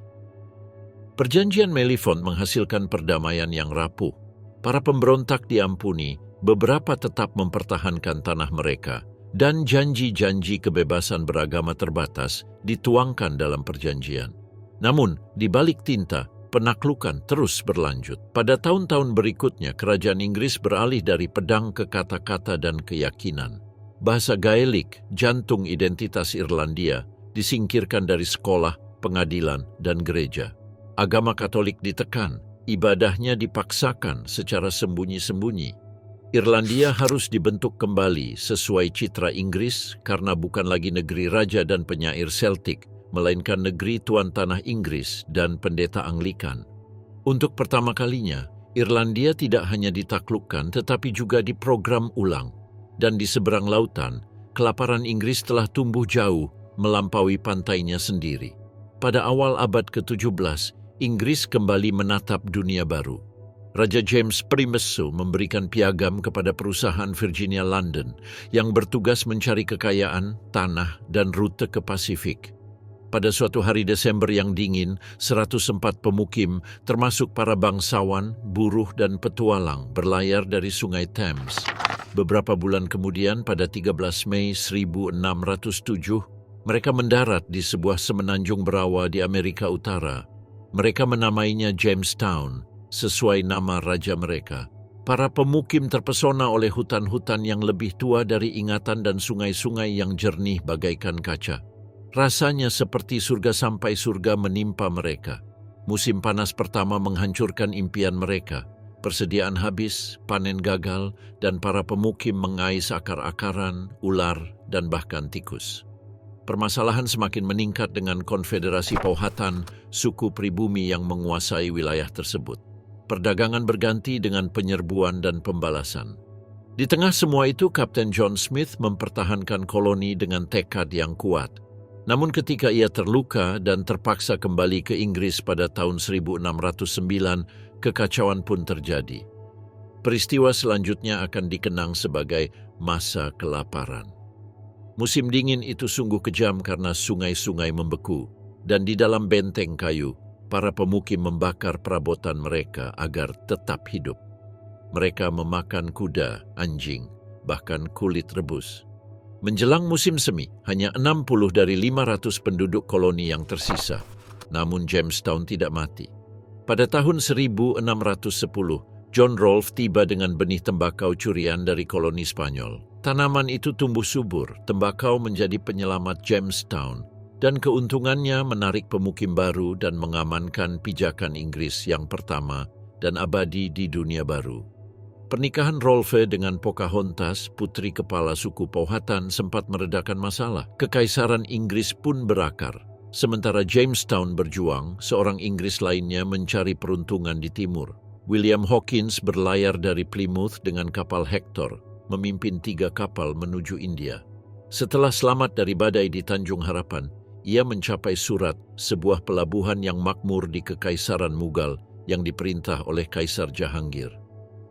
Perjanjian Mellifont menghasilkan perdamaian yang rapuh. Para pemberontak diampuni, beberapa tetap mempertahankan tanah mereka, dan janji-janji kebebasan beragama terbatas dituangkan dalam perjanjian. Namun, di balik tinta, penaklukan terus berlanjut. Pada tahun-tahun berikutnya, kerajaan Inggris beralih dari pedang ke kata-kata dan keyakinan. Bahasa Gaelik, jantung identitas Irlandia, disingkirkan dari sekolah, pengadilan, dan gereja. Agama Katolik ditekan, ibadahnya dipaksakan secara sembunyi-sembunyi. Irlandia harus dibentuk kembali sesuai citra Inggris karena bukan lagi negeri raja dan penyair Celtic, melainkan negeri tuan tanah Inggris dan pendeta Anglikan. Untuk pertama kalinya, Irlandia tidak hanya ditaklukkan tetapi juga diprogram ulang. Dan di seberang lautan, kelaparan Inggris telah tumbuh jauh melampaui pantainya sendiri. Pada awal abad ke-17, Inggris kembali menatap dunia baru. Raja James Primesu memberikan piagam kepada perusahaan Virginia London yang bertugas mencari kekayaan, tanah, dan rute ke Pasifik. Pada suatu hari Desember yang dingin, 104 pemukim, termasuk para bangsawan, buruh, dan petualang, berlayar dari Sungai Thames. Beberapa bulan kemudian, pada 13 Mei 1607, mereka mendarat di sebuah semenanjung berawa di Amerika Utara. Mereka menamainya Jamestown, sesuai nama raja mereka. Para pemukim terpesona oleh hutan-hutan yang lebih tua dari ingatan dan sungai-sungai yang jernih bagaikan kaca. Rasanya seperti surga sampai surga menimpa mereka. Musim panas pertama menghancurkan impian mereka. Persediaan habis, panen gagal, dan para pemukim mengais akar-akaran, ular, dan bahkan tikus. Permasalahan semakin meningkat dengan konfederasi Powhatan, suku pribumi yang menguasai wilayah tersebut. Perdagangan berganti dengan penyerbuan dan pembalasan. Di tengah semua itu, Kapten John Smith mempertahankan koloni dengan tekad yang kuat. Namun ketika ia terluka dan terpaksa kembali ke Inggris pada tahun 1609, kekacauan pun terjadi. Peristiwa selanjutnya akan dikenang sebagai masa kelaparan. Musim dingin itu sungguh kejam karena sungai-sungai membeku, dan di dalam benteng kayu, para pemukim membakar perabotan mereka agar tetap hidup. Mereka memakan kuda, anjing, bahkan kulit rebus. Menjelang musim semi, hanya 60 dari 500 penduduk koloni yang tersisa. Namun Jamestown tidak mati. Pada tahun 1610, John Rolfe tiba dengan benih tembakau curian dari koloni Spanyol. Tanaman itu tumbuh subur, tembakau menjadi penyelamat Jamestown, dan keuntungannya menarik pemukim baru dan mengamankan pijakan Inggris yang pertama dan abadi di dunia baru. Pernikahan Rolfe dengan Pocahontas, putri kepala suku Powhatan, sempat meredakan masalah. Kekaisaran Inggris pun berakar. Sementara Jamestown berjuang, seorang Inggris lainnya mencari peruntungan di timur. William Hawkins berlayar dari Plymouth dengan kapal Hector, memimpin 3 kapal menuju India. Setelah selamat dari badai di Tanjung Harapan, ia mencapai Surat, sebuah pelabuhan yang makmur di Kekaisaran Mughal yang diperintah oleh Kaisar Jahangir.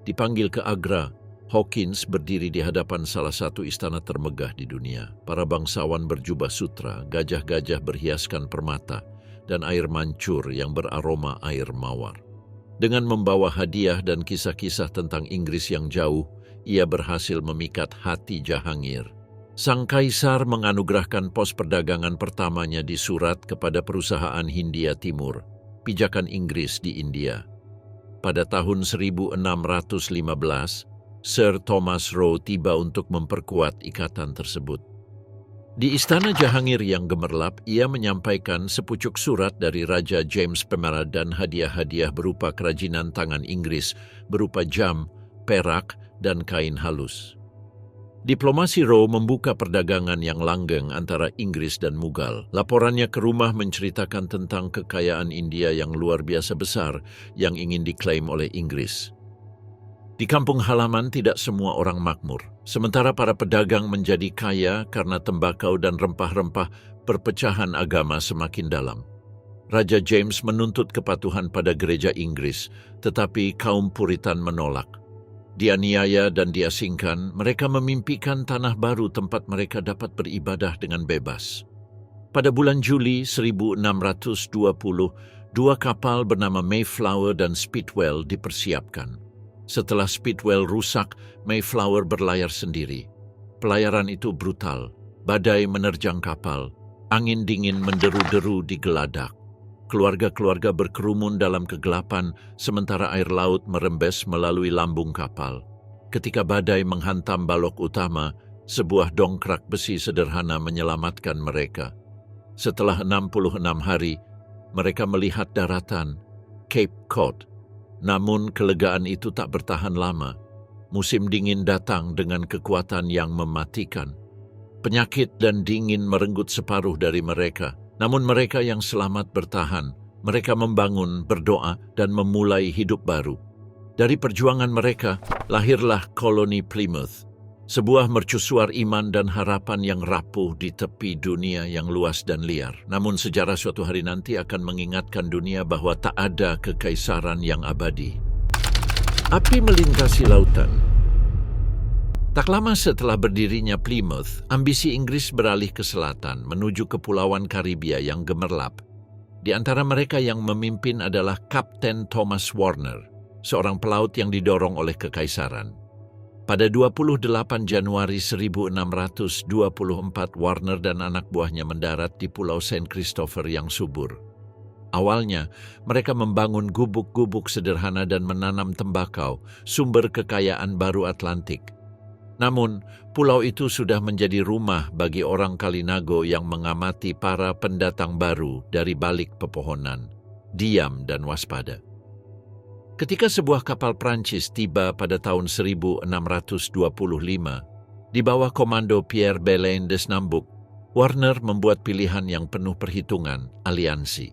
Dipanggil ke Agra, Hawkins berdiri di hadapan salah satu istana termegah di dunia. Para bangsawan berjubah sutra, gajah-gajah berhiaskan permata, dan air mancur yang beraroma air mawar. Dengan membawa hadiah dan kisah-kisah tentang Inggris yang jauh, ia berhasil memikat hati Jahangir. Sang kaisar menganugerahkan pos perdagangan pertamanya di Surat kepada perusahaan Hindia Timur, pijakan Inggris di India. Pada tahun 1615, Sir Thomas Roe tiba untuk memperkuat ikatan tersebut. Di istana Jahangir yang gemerlap, ia menyampaikan sepucuk surat dari Raja James Pemerad dan hadiah-hadiah berupa kerajinan tangan Inggris, berupa jam, perak, dan kain halus. Diplomasi Roe membuka perdagangan yang langgeng antara Inggris dan Mughal. Laporannya ke rumah menceritakan tentang kekayaan India yang luar biasa besar yang ingin diklaim oleh Inggris. Di kampung halaman tidak semua orang makmur. Sementara para pedagang menjadi kaya karena tembakau dan rempah-rempah, perpecahan agama semakin dalam. Raja James menuntut kepatuhan pada gereja Inggris, tetapi kaum Puritan menolak. Dianiaya dan diasingkan, mereka memimpikan tanah baru tempat mereka dapat beribadah dengan bebas. Pada bulan Juli 1620, dua kapal bernama Mayflower dan Speedwell dipersiapkan. Setelah Speedwell rusak, Mayflower berlayar sendiri. Pelayaran itu brutal. Badai menerjang kapal. Angin dingin menderu-deru di geladak. Keluarga-keluarga berkerumun dalam kegelapan, sementara air laut merembes melalui lambung kapal. Ketika badai menghantam balok utama, sebuah dongkrak besi sederhana menyelamatkan mereka. Setelah 66 hari, mereka melihat daratan, Cape Cod. Namun kelegaan itu tak bertahan lama. Musim dingin datang dengan kekuatan yang mematikan. Penyakit dan dingin merenggut separuh dari mereka. Namun mereka yang selamat bertahan. Mereka membangun, berdoa, dan memulai hidup baru. Dari perjuangan mereka, lahirlah koloni Plymouth. Sebuah mercusuar iman dan harapan yang rapuh di tepi dunia yang luas dan liar. Namun sejarah suatu hari nanti akan mengingatkan dunia bahwa tak ada kekaisaran yang abadi. Api melintasi lautan. Tak lama setelah berdirinya Plymouth, ambisi Inggris beralih ke selatan menuju Kepulauan Karibia yang gemerlap. Di antara mereka yang memimpin adalah Kapten Thomas Warner, seorang pelaut yang didorong oleh kekaisaran. Pada 28 Januari 1624, Warner dan anak buahnya mendarat di Pulau Saint Christopher yang subur. Awalnya, mereka membangun gubuk-gubuk sederhana dan menanam tembakau, sumber kekayaan baru Atlantik. Namun, pulau itu sudah menjadi rumah bagi orang Kalinago yang mengamati para pendatang baru dari balik pepohonan, diam dan waspada. Ketika sebuah kapal Prancis tiba pada tahun 1625, di bawah komando Pierre Bellein de Snambuc, Warner membuat pilihan yang penuh perhitungan, aliansi.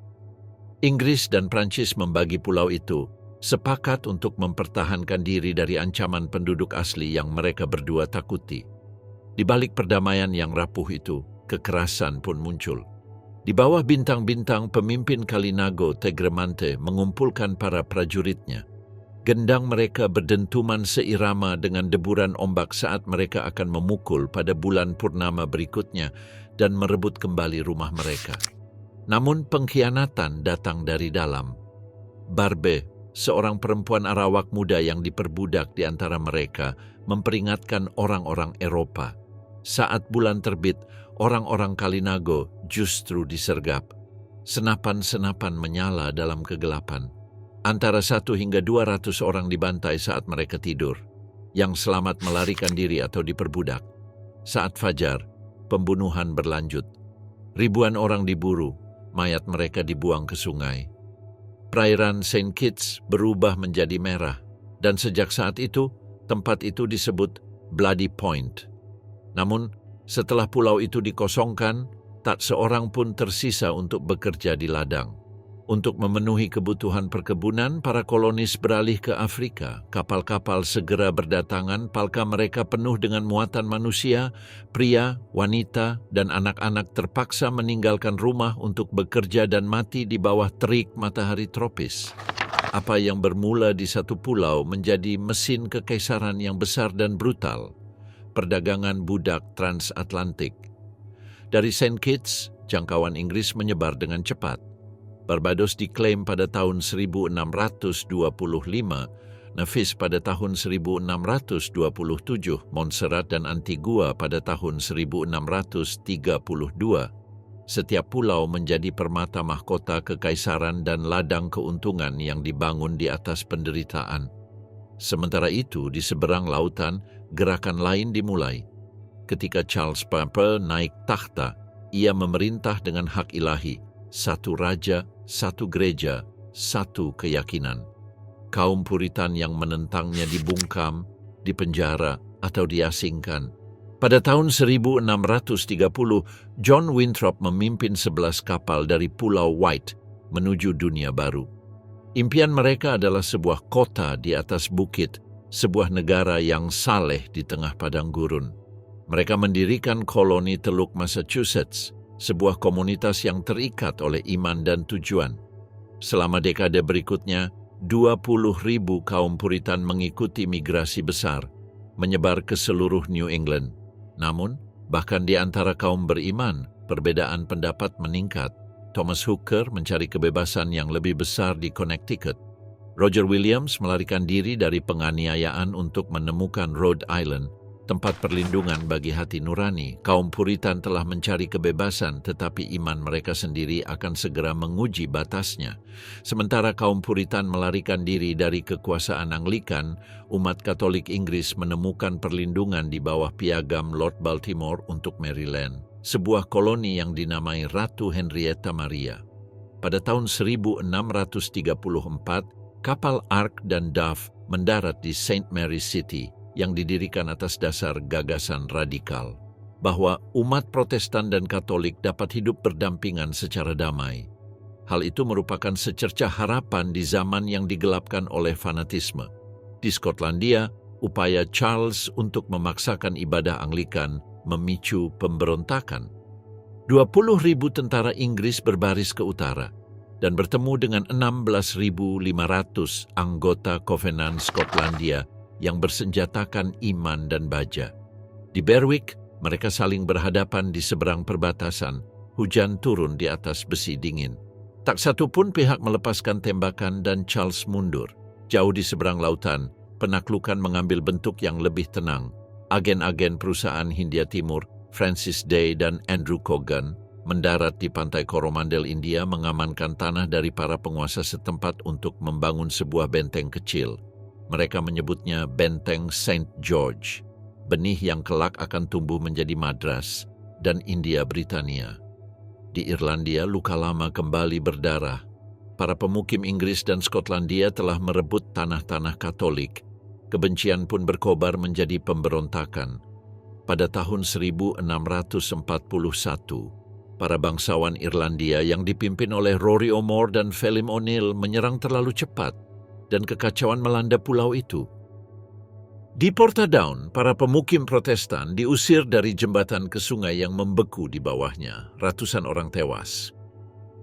Inggris dan Prancis membagi pulau itu, sepakat untuk mempertahankan diri dari ancaman penduduk asli yang mereka berdua takuti. Di balik perdamaian yang rapuh itu, kekerasan pun muncul. Di bawah bintang-bintang, pemimpin Kalinago, Tegremante, mengumpulkan para prajuritnya. Gendang mereka berdentuman seirama dengan deburan ombak saat mereka akan memukul pada bulan purnama berikutnya dan merebut kembali rumah mereka. Namun pengkhianatan datang dari dalam. Barbe, seorang perempuan Arawak muda yang diperbudak di antara mereka, memperingatkan orang-orang Eropa. Saat bulan terbit, orang-orang Kalinago justru disergap. Senapan-senapan menyala dalam kegelapan. Antara 1 hingga 200 orang dibantai saat mereka tidur. Yang selamat melarikan diri atau diperbudak. Saat fajar, pembunuhan berlanjut. Ribuan orang diburu, mayat mereka dibuang ke sungai. Perairan St. Kitts berubah menjadi merah, dan sejak saat itu, tempat itu disebut Bloody Point. Namun, setelah pulau itu dikosongkan, tak seorang pun tersisa untuk bekerja di ladang. Untuk memenuhi kebutuhan perkebunan, para kolonis beralih ke Afrika. Kapal-kapal segera berdatangan, palka mereka penuh dengan muatan manusia, pria, wanita, dan anak-anak terpaksa meninggalkan rumah untuk bekerja dan mati di bawah terik matahari tropis. Apa yang bermula di satu pulau menjadi mesin kekaisaran yang besar dan brutal. Perdagangan budak transatlantik. Dari St. Kitts, jangkauan Inggris menyebar dengan cepat. Barbados diklaim pada tahun 1625, Nevis pada tahun 1627, Montserrat dan Antigua pada tahun 1632. Setiap pulau menjadi permata mahkota kekaisaran dan ladang keuntungan yang dibangun di atas penderitaan. Sementara itu, di seberang lautan, gerakan lain dimulai. Ketika Charles Pepper naik takhta, ia memerintah dengan hak ilahi, satu raja, satu gereja, satu keyakinan. Kaum Puritan yang menentangnya dibungkam, dipenjara, atau diasingkan. Pada tahun 1630, John Winthrop memimpin 11 kapal dari Pulau White menuju dunia baru. Impian mereka adalah sebuah kota di atas bukit, sebuah negara yang saleh di tengah padang gurun. Mereka mendirikan koloni Teluk Massachusetts, sebuah komunitas yang terikat oleh iman dan tujuan. Selama dekade berikutnya, 20.000 kaum Puritan mengikuti migrasi besar, menyebar ke seluruh New England. Namun, bahkan di antara kaum beriman, perbedaan pendapat meningkat. Thomas Hooker mencari kebebasan yang lebih besar di Connecticut. Roger Williams melarikan diri dari penganiayaan untuk menemukan Rhode Island, tempat perlindungan bagi hati nurani. Kaum Puritan telah mencari kebebasan, tetapi iman mereka sendiri akan segera menguji batasnya. Sementara kaum Puritan melarikan diri dari kekuasaan Anglikan, umat Katolik Inggris menemukan perlindungan di bawah piagam Lord Baltimore untuk Maryland, sebuah koloni yang dinamai Ratu Henrietta Maria. Pada tahun 1634, kapal Ark dan Dove mendarat di St. Mary's City yang didirikan atas dasar gagasan radikal, bahwa umat Protestan dan Katolik dapat hidup berdampingan secara damai. Hal itu merupakan secercah harapan di zaman yang digelapkan oleh fanatisme. Di Skotlandia, upaya Charles untuk memaksakan ibadah Anglikan memicu pemberontakan. 20.000 tentara Inggris berbaris ke utara dan bertemu dengan 16.500 anggota Covenant Skotlandia yang bersenjatakan iman dan baja. Di Berwick, mereka saling berhadapan di seberang perbatasan. Hujan turun di atas besi dingin. Tak satu pun pihak melepaskan tembakan dan Charles mundur. Jauh di seberang lautan, penaklukan mengambil bentuk yang lebih tenang. Agen-agen perusahaan Hindia Timur, Francis Day dan Andrew Cogan, mendarat di pantai Coromandel, India, mengamankan tanah dari para penguasa setempat untuk membangun sebuah benteng kecil. Mereka menyebutnya Benteng St. George, benih yang kelak akan tumbuh menjadi Madras dan India Britania. Di Irlandia, luka lama kembali berdarah. Para pemukim Inggris dan Skotlandia telah merebut tanah-tanah Katolik. Kebencian pun berkobar menjadi pemberontakan. Pada tahun 1641, para bangsawan Irlandia yang dipimpin oleh Rory O'More dan Phelim O'Neill menyerang terlalu cepat dan kekacauan melanda pulau itu. Di Portadown, para pemukim Protestan diusir dari jembatan ke sungai yang membeku di bawahnya. Ratusan orang tewas.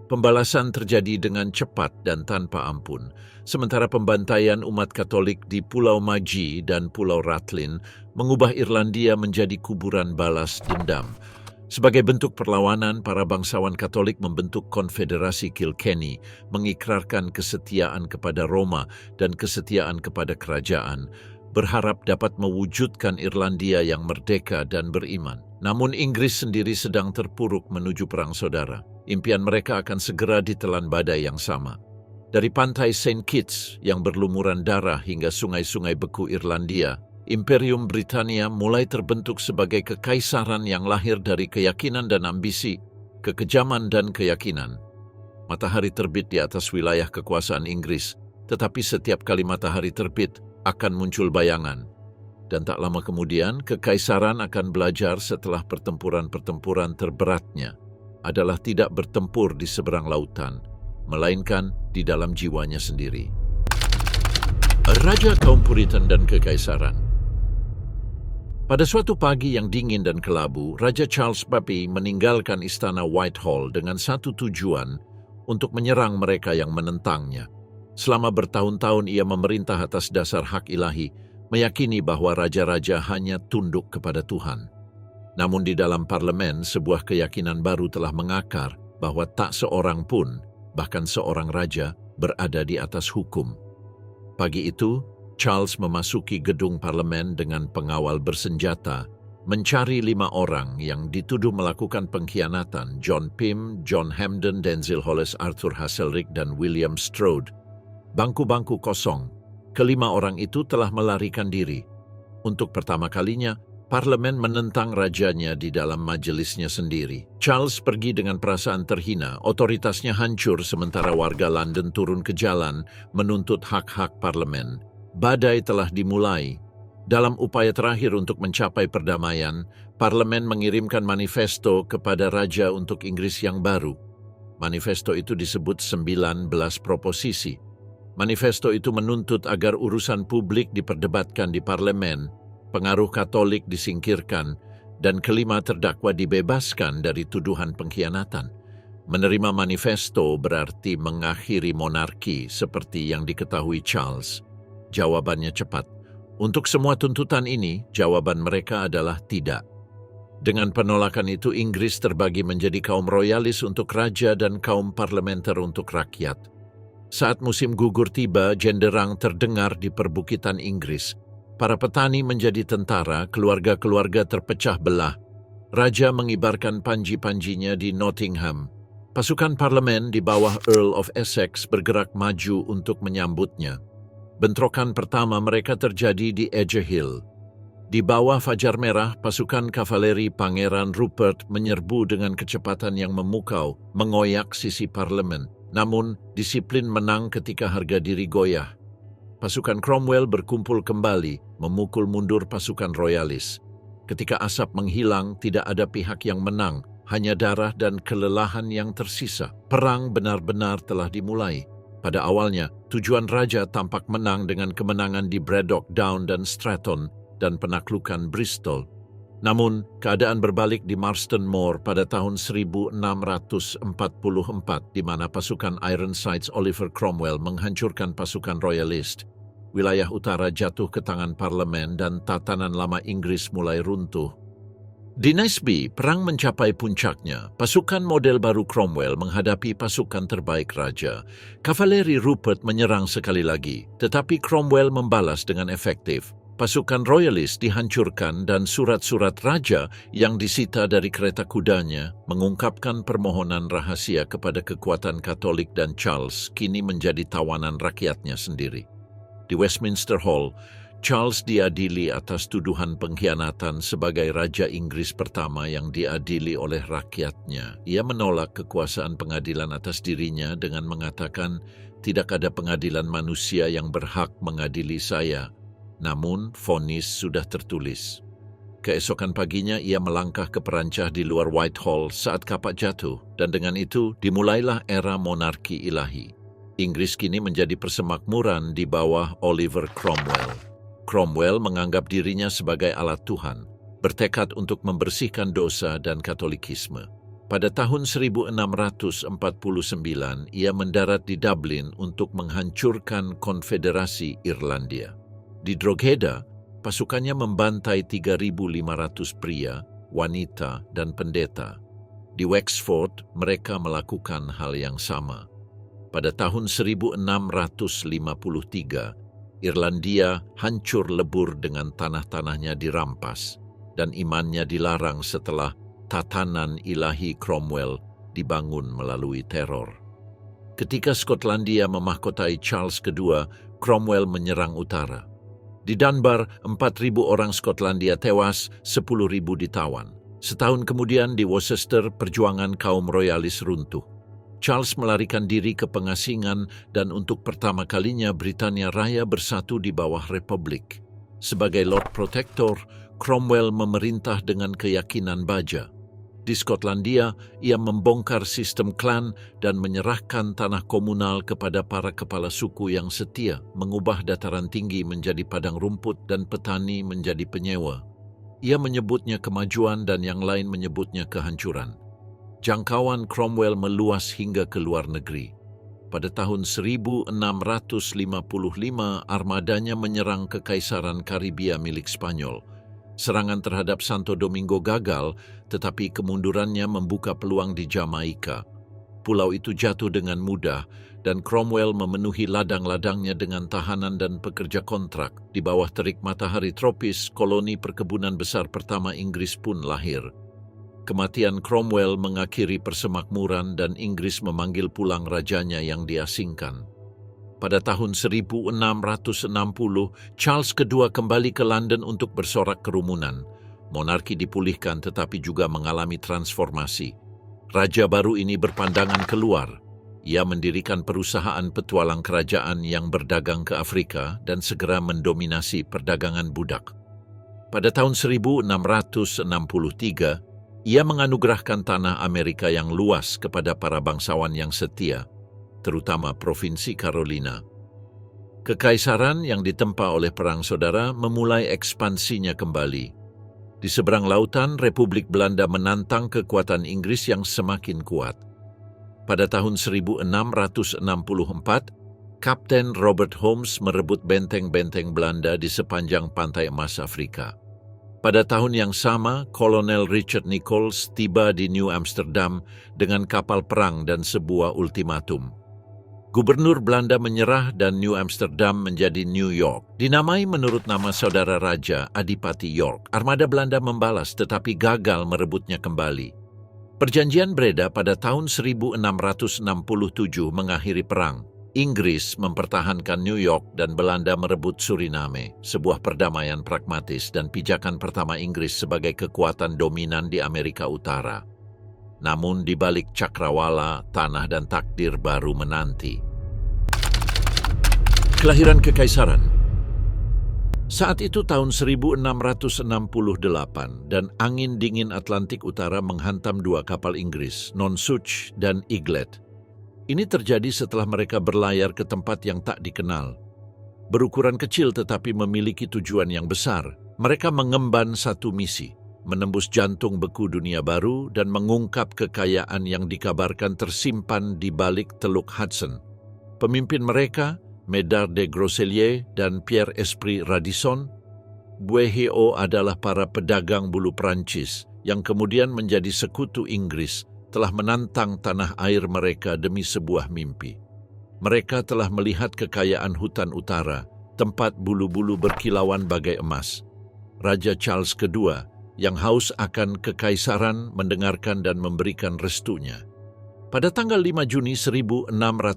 Pembalasan terjadi dengan cepat dan tanpa ampun, sementara pembantaian umat Katolik di Pulau Maji dan Pulau Rathlin mengubah Irlandia menjadi kuburan balas dendam. Sebagai bentuk perlawanan, para bangsawan Katolik membentuk Konfederasi Kilkenny, mengikrarkan kesetiaan kepada Roma dan kesetiaan kepada kerajaan, berharap dapat mewujudkan Irlandia yang merdeka dan beriman. Namun Inggris sendiri sedang terpuruk menuju perang saudara. Impian mereka akan segera ditelan badai yang sama. Dari pantai St. Kitts yang berlumuran darah hingga sungai-sungai beku Irlandia, Imperium Britania mulai terbentuk sebagai kekaisaran yang lahir dari keyakinan dan ambisi, kekejaman dan keyakinan. Matahari terbit di atas wilayah kekuasaan Inggris, tetapi setiap kali matahari terbit akan muncul bayangan. Dan tak lama kemudian, kekaisaran akan belajar setelah pertempuran-pertempuran terberatnya adalah tidak bertempur di seberang lautan, melainkan di dalam jiwanya sendiri. Raja kaum Puritan dan Kekaisaran. Pada suatu pagi yang dingin dan kelabu, Raja Charles Bapi meninggalkan istana Whitehall dengan satu tujuan, untuk menyerang mereka yang menentangnya. Selama bertahun-tahun ia memerintah atas dasar hak ilahi, meyakini bahwa raja-raja hanya tunduk kepada Tuhan. Namun di dalam parlemen, sebuah keyakinan baru telah mengakar bahwa tak seorang pun, bahkan seorang raja, berada di atas hukum. Pagi itu, Charles memasuki gedung parlemen dengan pengawal bersenjata, mencari 5 orang yang dituduh melakukan pengkhianatan: John Pym, John Hampden, Denzil Hollis, Arthur Haselrig, dan William Strode. Bangku-bangku kosong. Kelima orang itu telah melarikan diri. Untuk pertama kalinya, parlemen menentang rajanya di dalam majelisnya sendiri. Charles pergi dengan perasaan terhina, otoritasnya hancur sementara warga London turun ke jalan menuntut hak-hak parlemen. Badai telah dimulai. Dalam upaya terakhir untuk mencapai perdamaian, parlemen mengirimkan manifesto kepada raja untuk Inggris yang baru. Manifesto itu disebut 19 proposisi. Manifesto itu menuntut agar urusan publik diperdebatkan di parlemen, pengaruh Katolik disingkirkan, dan kelima terdakwa dibebaskan dari tuduhan pengkhianatan. Menerima manifesto berarti mengakhiri monarki seperti yang diketahui Charles. Jawabannya cepat. Untuk semua tuntutan ini, jawaban mereka adalah tidak. Dengan penolakan itu, Inggris terbagi menjadi kaum royalis untuk raja dan kaum parlementer untuk rakyat. Saat musim gugur tiba, genderang terdengar di perbukitan Inggris. Para petani menjadi tentara, keluarga-keluarga terpecah belah. Raja mengibarkan panji-panjinya di Nottingham. Pasukan parlemen di bawah Earl of Essex bergerak maju untuk menyambutnya. Bentrokan pertama mereka terjadi di Edge Hill. Di bawah Fajar Merah, pasukan kavaleri Pangeran Rupert menyerbu dengan kecepatan yang memukau, mengoyak sisi parlemen. Namun, disiplin menang ketika harga diri goyah. Pasukan Cromwell berkumpul kembali, memukul mundur pasukan royalis. Ketika asap menghilang, tidak ada pihak yang menang, hanya darah dan kelelahan yang tersisa. Perang benar-benar telah dimulai. Pada awalnya, tujuan raja tampak menang dengan kemenangan di Braddock Down dan Stratton dan penaklukan Bristol. Namun, keadaan berbalik di Marston Moor pada tahun 1644 di mana pasukan Ironsides Oliver Cromwell menghancurkan pasukan royalist. Wilayah utara jatuh ke tangan parlemen dan tatanan lama Inggris mulai runtuh. Di Naseby, perang mencapai puncaknya. Pasukan model baru Cromwell menghadapi pasukan terbaik raja. Kavaleri Rupert menyerang sekali lagi, tetapi Cromwell membalas dengan efektif. Pasukan royalis dihancurkan dan surat-surat raja yang disita dari kereta kudanya mengungkapkan permohonan rahasia kepada kekuatan Katolik dan Charles kini menjadi tawanan rakyatnya sendiri. Di Westminster Hall, Charles diadili atas tuduhan pengkhianatan sebagai Raja Inggris pertama yang diadili oleh rakyatnya. Ia menolak kekuasaan pengadilan atas dirinya dengan mengatakan, "Tidak ada pengadilan manusia yang berhak mengadili saya." Namun, vonis sudah tertulis. Keesokan paginya ia melangkah ke perancah di luar Whitehall saat kapak jatuh, dan dengan itu dimulailah era monarki ilahi. Inggris kini menjadi persemakmuran di bawah Oliver Cromwell. Cromwell menganggap dirinya sebagai alat Tuhan, bertekad untuk membersihkan dosa dan Katolikisme. Pada tahun 1649, ia mendarat di Dublin untuk menghancurkan Konfederasi Irlandia. Di Drogheda, pasukannya membantai 3.500 pria, wanita, dan pendeta. Di Wexford, mereka melakukan hal yang sama. Pada tahun 1653, Irlandia hancur lebur dengan tanah-tanahnya dirampas, dan imannya dilarang setelah tatanan ilahi Cromwell dibangun melalui teror. Ketika Skotlandia memahkotai Charles II, Cromwell menyerang utara. Di Dunbar, 4.000 orang Skotlandia tewas, 10.000 ditawan. Setahun kemudian di Worcester, perjuangan kaum royalis runtuh. Charles melarikan diri ke pengasingan dan untuk pertama kalinya Britania Raya bersatu di bawah Republik. Sebagai Lord Protector, Cromwell memerintah dengan keyakinan baja. Di Skotlandia, ia membongkar sistem klan dan menyerahkan tanah komunal kepada para kepala suku yang setia, mengubah dataran tinggi menjadi padang rumput dan petani menjadi penyewa. Ia menyebutnya kemajuan dan yang lain menyebutnya kehancuran. Jangkauan Cromwell meluas hingga ke luar negeri. Pada tahun 1655, armadanya menyerang Kekaisaran Karibia milik Spanyol. Serangan terhadap Santo Domingo gagal, tetapi kemundurannya membuka peluang di Jamaika. Pulau itu jatuh dengan mudah, dan Cromwell memenuhi ladang-ladangnya dengan tahanan dan pekerja kontrak. Di bawah terik matahari tropis, koloni perkebunan besar pertama Inggris pun lahir. Kematian Cromwell mengakhiri persemakmuran dan Inggris memanggil pulang rajanya yang diasingkan. Pada tahun 1660, Charles II kembali ke London untuk bersorak kerumunan. Monarki dipulihkan tetapi juga mengalami transformasi. Raja baru ini berpandangan keluar. Ia mendirikan perusahaan petualang kerajaan yang berdagang ke Afrika dan segera mendominasi perdagangan budak. Pada tahun 1663, ia menganugerahkan tanah Amerika yang luas kepada para bangsawan yang setia, terutama Provinsi Carolina. Kekaisaran yang ditempa oleh Perang Saudara memulai ekspansinya kembali. Di seberang lautan, Republik Belanda menantang kekuatan Inggris yang semakin kuat. Pada tahun 1664, Kapten Robert Holmes merebut benteng-benteng Belanda di sepanjang pantai emas Afrika. Pada tahun yang sama, Kolonel Richard Nichols tiba di New Amsterdam dengan kapal perang dan sebuah ultimatum. Gubernur Belanda menyerah dan New Amsterdam menjadi New York. Dinamai menurut nama saudara raja, Adipati York. Armada Belanda membalas tetapi gagal merebutnya kembali. Perjanjian Breda pada tahun 1667 mengakhiri perang. Inggris mempertahankan New York dan Belanda merebut Suriname, sebuah perdamaian pragmatis dan pijakan pertama Inggris sebagai kekuatan dominan di Amerika Utara. Namun di balik cakrawala, tanah dan takdir baru menanti. Kelahiran Kekaisaran. Saat itu tahun 1668 dan angin dingin Atlantik Utara menghantam dua kapal Inggris, Nonsuch dan Eaglet. Ini terjadi setelah mereka berlayar ke tempat yang tak dikenal. Berukuran kecil tetapi memiliki tujuan yang besar. Mereka mengemban satu misi, menembus jantung beku dunia baru dan mengungkap kekayaan yang dikabarkan tersimpan di balik Teluk Hudson. Pemimpin mereka, Médard de Groseilliers dan Pierre Esprit Radisson, Bouguereau adalah para pedagang bulu Prancis yang kemudian menjadi sekutu Inggris, telah menantang tanah air mereka demi sebuah mimpi. Mereka telah melihat kekayaan hutan utara, tempat bulu-bulu berkilauan bagai emas. Raja Charles II yang haus akan kekaisaran mendengarkan dan memberikan restunya. Pada tanggal 5 Juni 1668,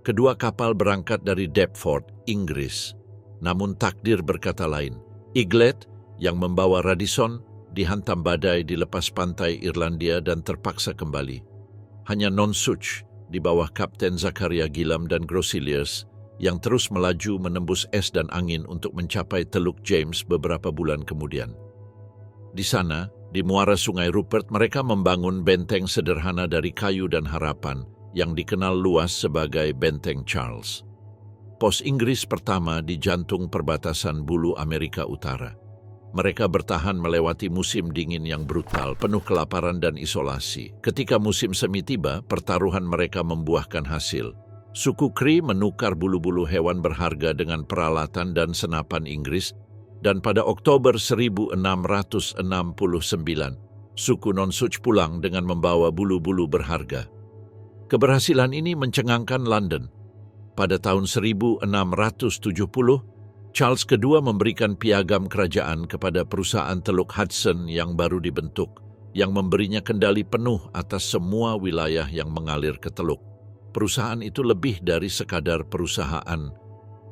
kedua kapal berangkat dari Deptford, Inggris. Namun takdir berkata lain. Eaglet yang membawa Radisson dihantam badai di lepas pantai Irlandia dan terpaksa kembali. Hanya Nonsuch di bawah Kapten Zakaria Gillam dan Groseilliers yang terus melaju menembus es dan angin untuk mencapai Teluk James beberapa bulan kemudian. Di sana, di muara Sungai Rupert, mereka membangun benteng sederhana dari kayu dan harapan yang dikenal luas sebagai Benteng Charles. Pos Inggris pertama di jantung perbatasan bulu Amerika Utara. Mereka bertahan melewati musim dingin yang brutal, penuh kelaparan dan isolasi. Ketika musim semi tiba, pertaruhan mereka membuahkan hasil. Suku Cree menukar bulu-bulu hewan berharga dengan peralatan dan senapan Inggris, dan pada Oktober 1669, suku Nonsuch pulang dengan membawa bulu-bulu berharga. Keberhasilan ini mencengangkan London. Pada tahun 1670, Charles II memberikan piagam kerajaan kepada perusahaan Teluk Hudson yang baru dibentuk, yang memberinya kendali penuh atas semua wilayah yang mengalir ke teluk. Perusahaan itu lebih dari sekadar perusahaan.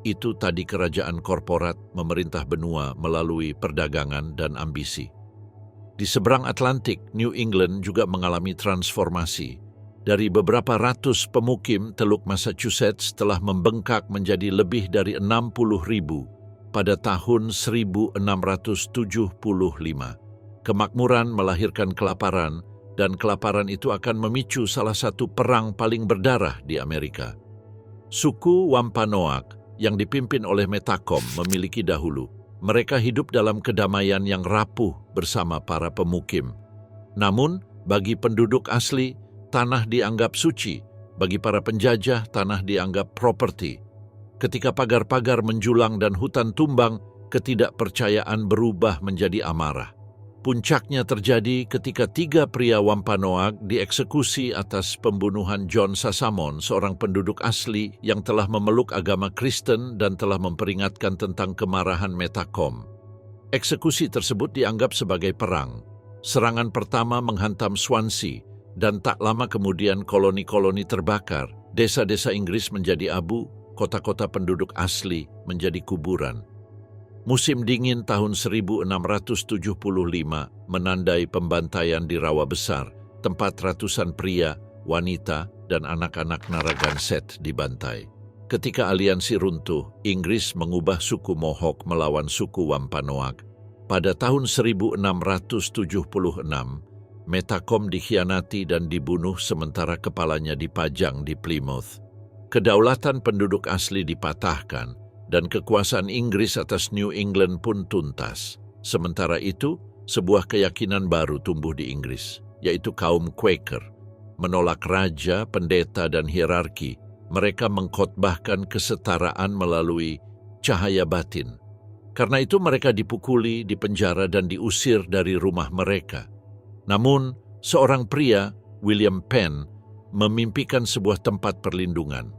Itu tadi kerajaan korporat memerintah benua melalui perdagangan dan ambisi. Di seberang Atlantik, New England juga mengalami transformasi. Dari beberapa ratus pemukim, Teluk Massachusetts telah membengkak menjadi lebih dari 60.000 pada tahun 1675. Kemakmuran melahirkan kelaparan, dan kelaparan itu akan memicu salah satu perang paling berdarah di Amerika. Suku Wampanoag yang dipimpin oleh Metacom memiliki dahulu. Mereka hidup dalam kedamaian yang rapuh bersama para pemukim. Namun, bagi penduduk asli, tanah dianggap suci. Bagi para penjajah, tanah dianggap properti. Ketika pagar-pagar menjulang dan hutan tumbang, ketidakpercayaan berubah menjadi amarah. Puncaknya terjadi ketika 3 pria Wampanoag dieksekusi atas pembunuhan John Sasamon, seorang penduduk asli yang telah memeluk agama Kristen dan telah memperingatkan tentang kemarahan Metacom. Eksekusi tersebut dianggap sebagai perang. Serangan pertama menghantam Swansea, dan tak lama kemudian koloni-koloni terbakar, desa-desa Inggris menjadi abu, kota-kota penduduk asli menjadi kuburan. Musim dingin tahun 1675 menandai pembantaian di Rawa Besar, tempat ratusan pria, wanita, dan anak-anak Narragansett dibantai. Ketika aliansi runtuh, Inggris mengubah suku Mohawk melawan suku Wampanoag. Pada tahun 1676, Metacom dikhianati dan dibunuh sementara kepalanya dipajang di Plymouth. Kedaulatan penduduk asli dipatahkan dan kekuasaan Inggris atas New England pun tuntas. Sementara itu, sebuah keyakinan baru tumbuh di Inggris, yaitu kaum Quaker. menolak raja, pendeta, dan hierarki. Mereka mengkhotbahkan kesetaraan melalui cahaya batin. Karena itu mereka dipukuli, dipenjara, dan diusir dari rumah mereka. Namun, seorang pria, William Penn, memimpikan sebuah tempat perlindungan.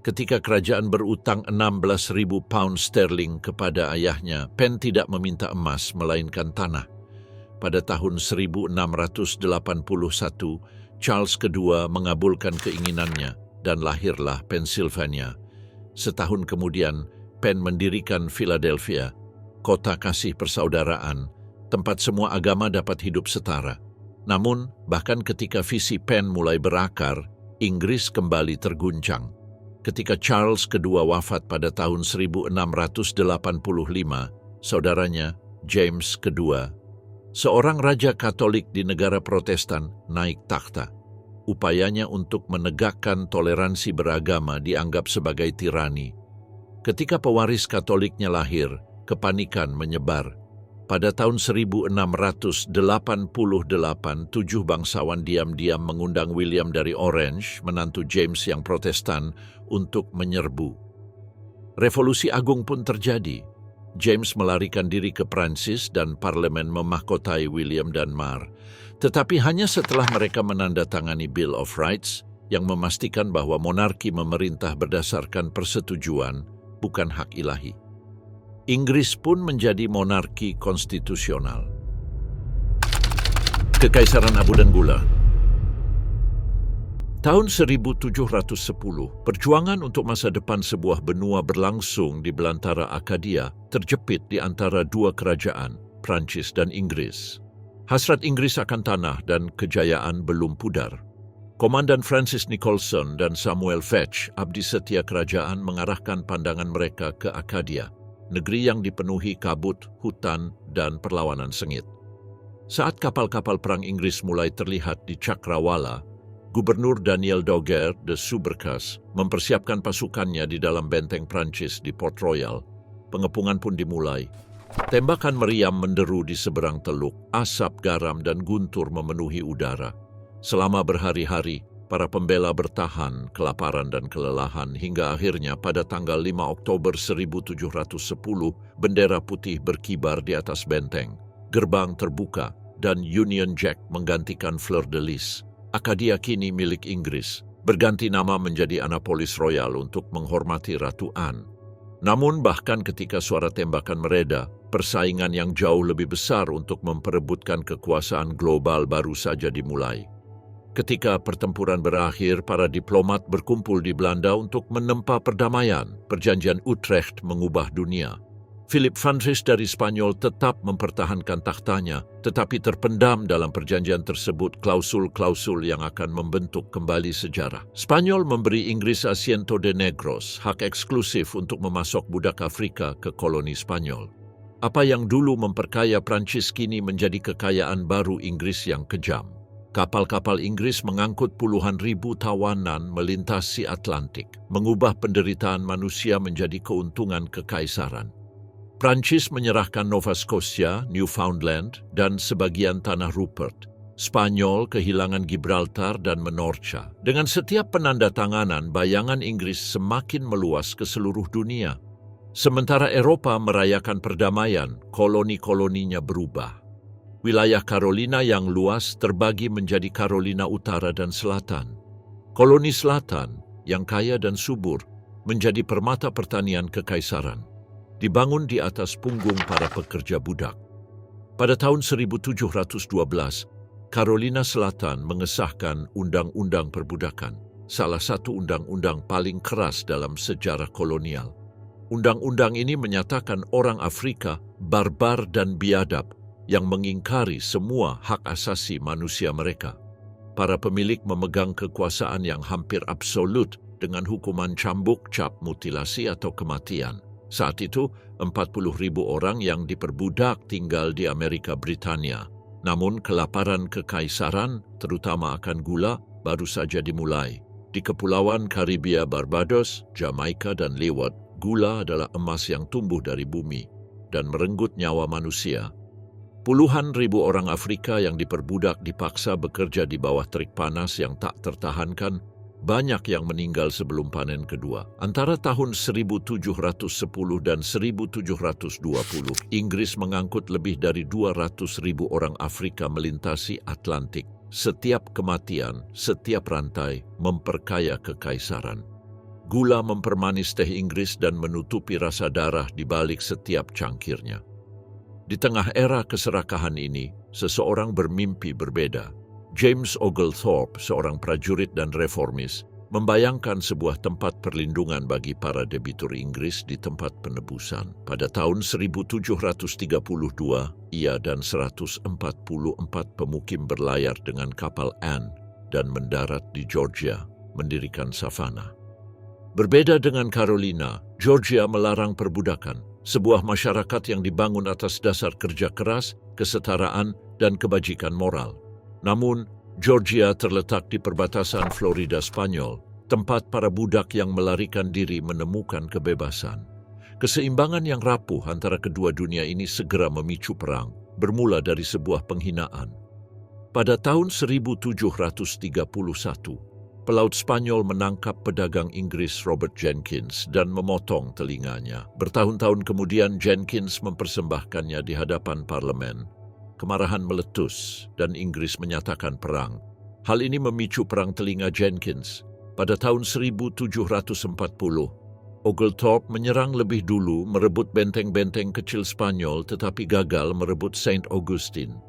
Ketika kerajaan berutang 16.000 pound sterling kepada ayahnya, Penn tidak meminta emas, melainkan tanah. Pada tahun 1681, Charles II mengabulkan keinginannya dan lahirlah Pennsylvania. Setahun kemudian, Penn mendirikan Philadelphia, kota kasih persaudaraan, tempat semua agama dapat hidup setara. Namun, bahkan ketika visi Penn mulai berakar, Inggris kembali terguncang. Ketika Charles II wafat pada tahun 1685, saudaranya, James II, seorang raja Katolik di negara Protestan, naik takhta. Upayanya untuk menegakkan toleransi beragama dianggap sebagai tirani. Ketika pewaris Katoliknya lahir, kepanikan menyebar. Pada tahun 1688, 7 bangsawan diam-diam mengundang William dari Orange, menantu James yang Protestan, untuk menyerbu. Revolusi Agung pun terjadi. James melarikan diri ke Prancis dan parlemen memahkotai William dan Mar. Tetapi hanya setelah mereka menandatangani Bill of Rights yang memastikan bahwa monarki memerintah berdasarkan persetujuan, bukan hak ilahi. Inggris pun menjadi monarki konstitusional. Kekaisaran Abu dan Gula. Tahun 1710, perjuangan untuk masa depan sebuah benua berlangsung di belantara Akadia, terjepit di antara dua kerajaan, Prancis dan Inggris. Hasrat Inggris akan tanah dan kejayaan belum pudar. Komandan Francis Nicholson dan Samuel Fetch, abdi setia kerajaan, mengarahkan pandangan mereka ke Akadia, negeri yang dipenuhi kabut, hutan, dan perlawanan sengit. Saat kapal-kapal perang Inggris mulai terlihat di Cakrawala, Gubernur Daniel Daguerre de Subercas mempersiapkan pasukannya di dalam benteng Prancis di Port Royal. Pengepungan pun dimulai. Tembakan meriam menderu di seberang teluk, asap garam dan guntur memenuhi udara. Selama berhari-hari, para pembela bertahan, kelaparan dan kelelahan, hingga akhirnya pada tanggal 5 Oktober 1710, bendera putih berkibar di atas benteng. Gerbang terbuka dan Union Jack menggantikan Fleur de Lis. Akadia kini milik Inggris, berganti nama menjadi Annapolis Royal untuk menghormati Ratu Anne. Namun bahkan ketika suara tembakan mereda, persaingan yang jauh lebih besar untuk memperebutkan kekuasaan global baru saja dimulai. Ketika pertempuran berakhir, para diplomat berkumpul di Belanda untuk menempa perdamaian. Perjanjian Utrecht mengubah dunia. Philip van Rys dari Spanyol tetap mempertahankan tahtanya, tetapi terpendam dalam perjanjian tersebut klausul-klausul yang akan membentuk kembali sejarah. Spanyol memberi Inggris Asiento de Negros, hak eksklusif untuk memasok budak Afrika ke koloni Spanyol. Apa yang dulu memperkaya Prancis kini menjadi kekayaan baru Inggris yang kejam. Kapal-kapal Inggris mengangkut puluhan ribu tawanan melintasi Atlantik, mengubah penderitaan manusia menjadi keuntungan kekaisaran. Prancis menyerahkan Nova Scotia, Newfoundland, dan sebagian tanah Rupert. Spanyol kehilangan Gibraltar dan Menorca. Dengan setiap penandatanganan, bayangan Inggris semakin meluas ke seluruh dunia. Sementara Eropa merayakan perdamaian, koloni-koloninya berubah. Wilayah Carolina yang luas terbagi menjadi Carolina Utara dan Selatan. Koloni Selatan, yang kaya dan subur, menjadi permata pertanian kekaisaran. Dibangun di atas punggung para pekerja budak. Pada tahun 1712, Carolina Selatan mengesahkan Undang-Undang Perbudakan, salah satu undang-undang paling keras dalam sejarah kolonial. Undang-undang ini menyatakan orang Afrika barbar dan biadab yang mengingkari semua hak asasi manusia mereka. Para pemilik memegang kekuasaan yang hampir absolut dengan hukuman cambuk, cap, mutilasi, atau kematian. Saat itu, 40.000 orang yang diperbudak tinggal di Amerika Britania. Namun kelaparan kekaisaran, terutama akan gula, baru saja dimulai. Di Kepulauan Karibia Barbados, Jamaika, dan Leeward, gula adalah emas yang tumbuh dari bumi dan merenggut nyawa manusia. Puluhan ribu orang Afrika yang diperbudak dipaksa bekerja di bawah terik panas yang tak tertahankan, banyak yang meninggal sebelum panen kedua. Antara tahun 1710 dan 1720, Inggris mengangkut lebih dari 200.000 orang Afrika melintasi Atlantik. Setiap kematian, setiap rantai memperkaya kekaisaran. Gula mempermanis teh Inggris dan menutupi rasa darah di balik setiap cangkirnya. Di tengah era keserakahan ini, seseorang bermimpi berbeda. James Oglethorpe, seorang prajurit dan reformis, membayangkan sebuah tempat perlindungan bagi para debitur Inggris di tempat penebusan. Pada tahun 1732, ia dan 144 pemukim berlayar dengan kapal Anne dan mendarat di Georgia, mendirikan savana. Berbeda dengan Carolina, Georgia melarang perbudakan. Sebuah masyarakat yang dibangun atas dasar kerja keras, kesetaraan, dan kebajikan moral. Namun, Georgia terletak di perbatasan Florida Spanyol, tempat para budak yang melarikan diri menemukan kebebasan. Keseimbangan yang rapuh antara kedua dunia ini segera memicu perang, bermula dari sebuah penghinaan. Pada tahun 1731, pelaut Spanyol menangkap pedagang Inggris Robert Jenkins dan memotong telinganya. Bertahun-tahun kemudian Jenkins mempersembahkannya di hadapan parlemen. Kemarahan meletus dan Inggris menyatakan perang. Hal ini memicu perang telinga Jenkins. Pada tahun 1740, Oglethorpe menyerang lebih dulu merebut benteng-benteng kecil Spanyol tetapi gagal merebut Saint Augustine.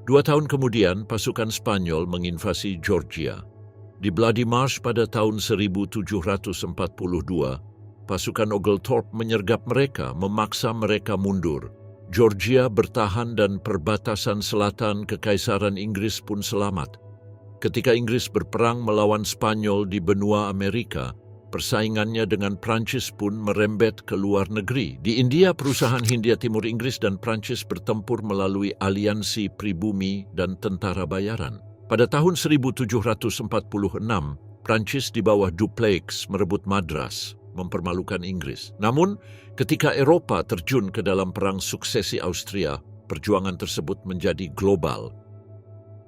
2 tahun kemudian pasukan Spanyol menginvasi Georgia. Di Bloody Marsh pada tahun 1742, pasukan Oglethorpe menyergap mereka, memaksa mereka mundur. Georgia bertahan dan perbatasan selatan Kekaisaran Inggris pun selamat. Ketika Inggris berperang melawan Spanyol di benua Amerika, persaingannya dengan Prancis pun merembet ke luar negeri. Di India, perusahaan Hindia Timur Inggris dan Prancis bertempur melalui aliansi pribumi dan tentara bayaran. Pada tahun 1746, Prancis di bawah Dupleix merebut Madras, mempermalukan Inggris. Namun, ketika Eropa terjun ke dalam perang suksesi Austria, perjuangan tersebut menjadi global.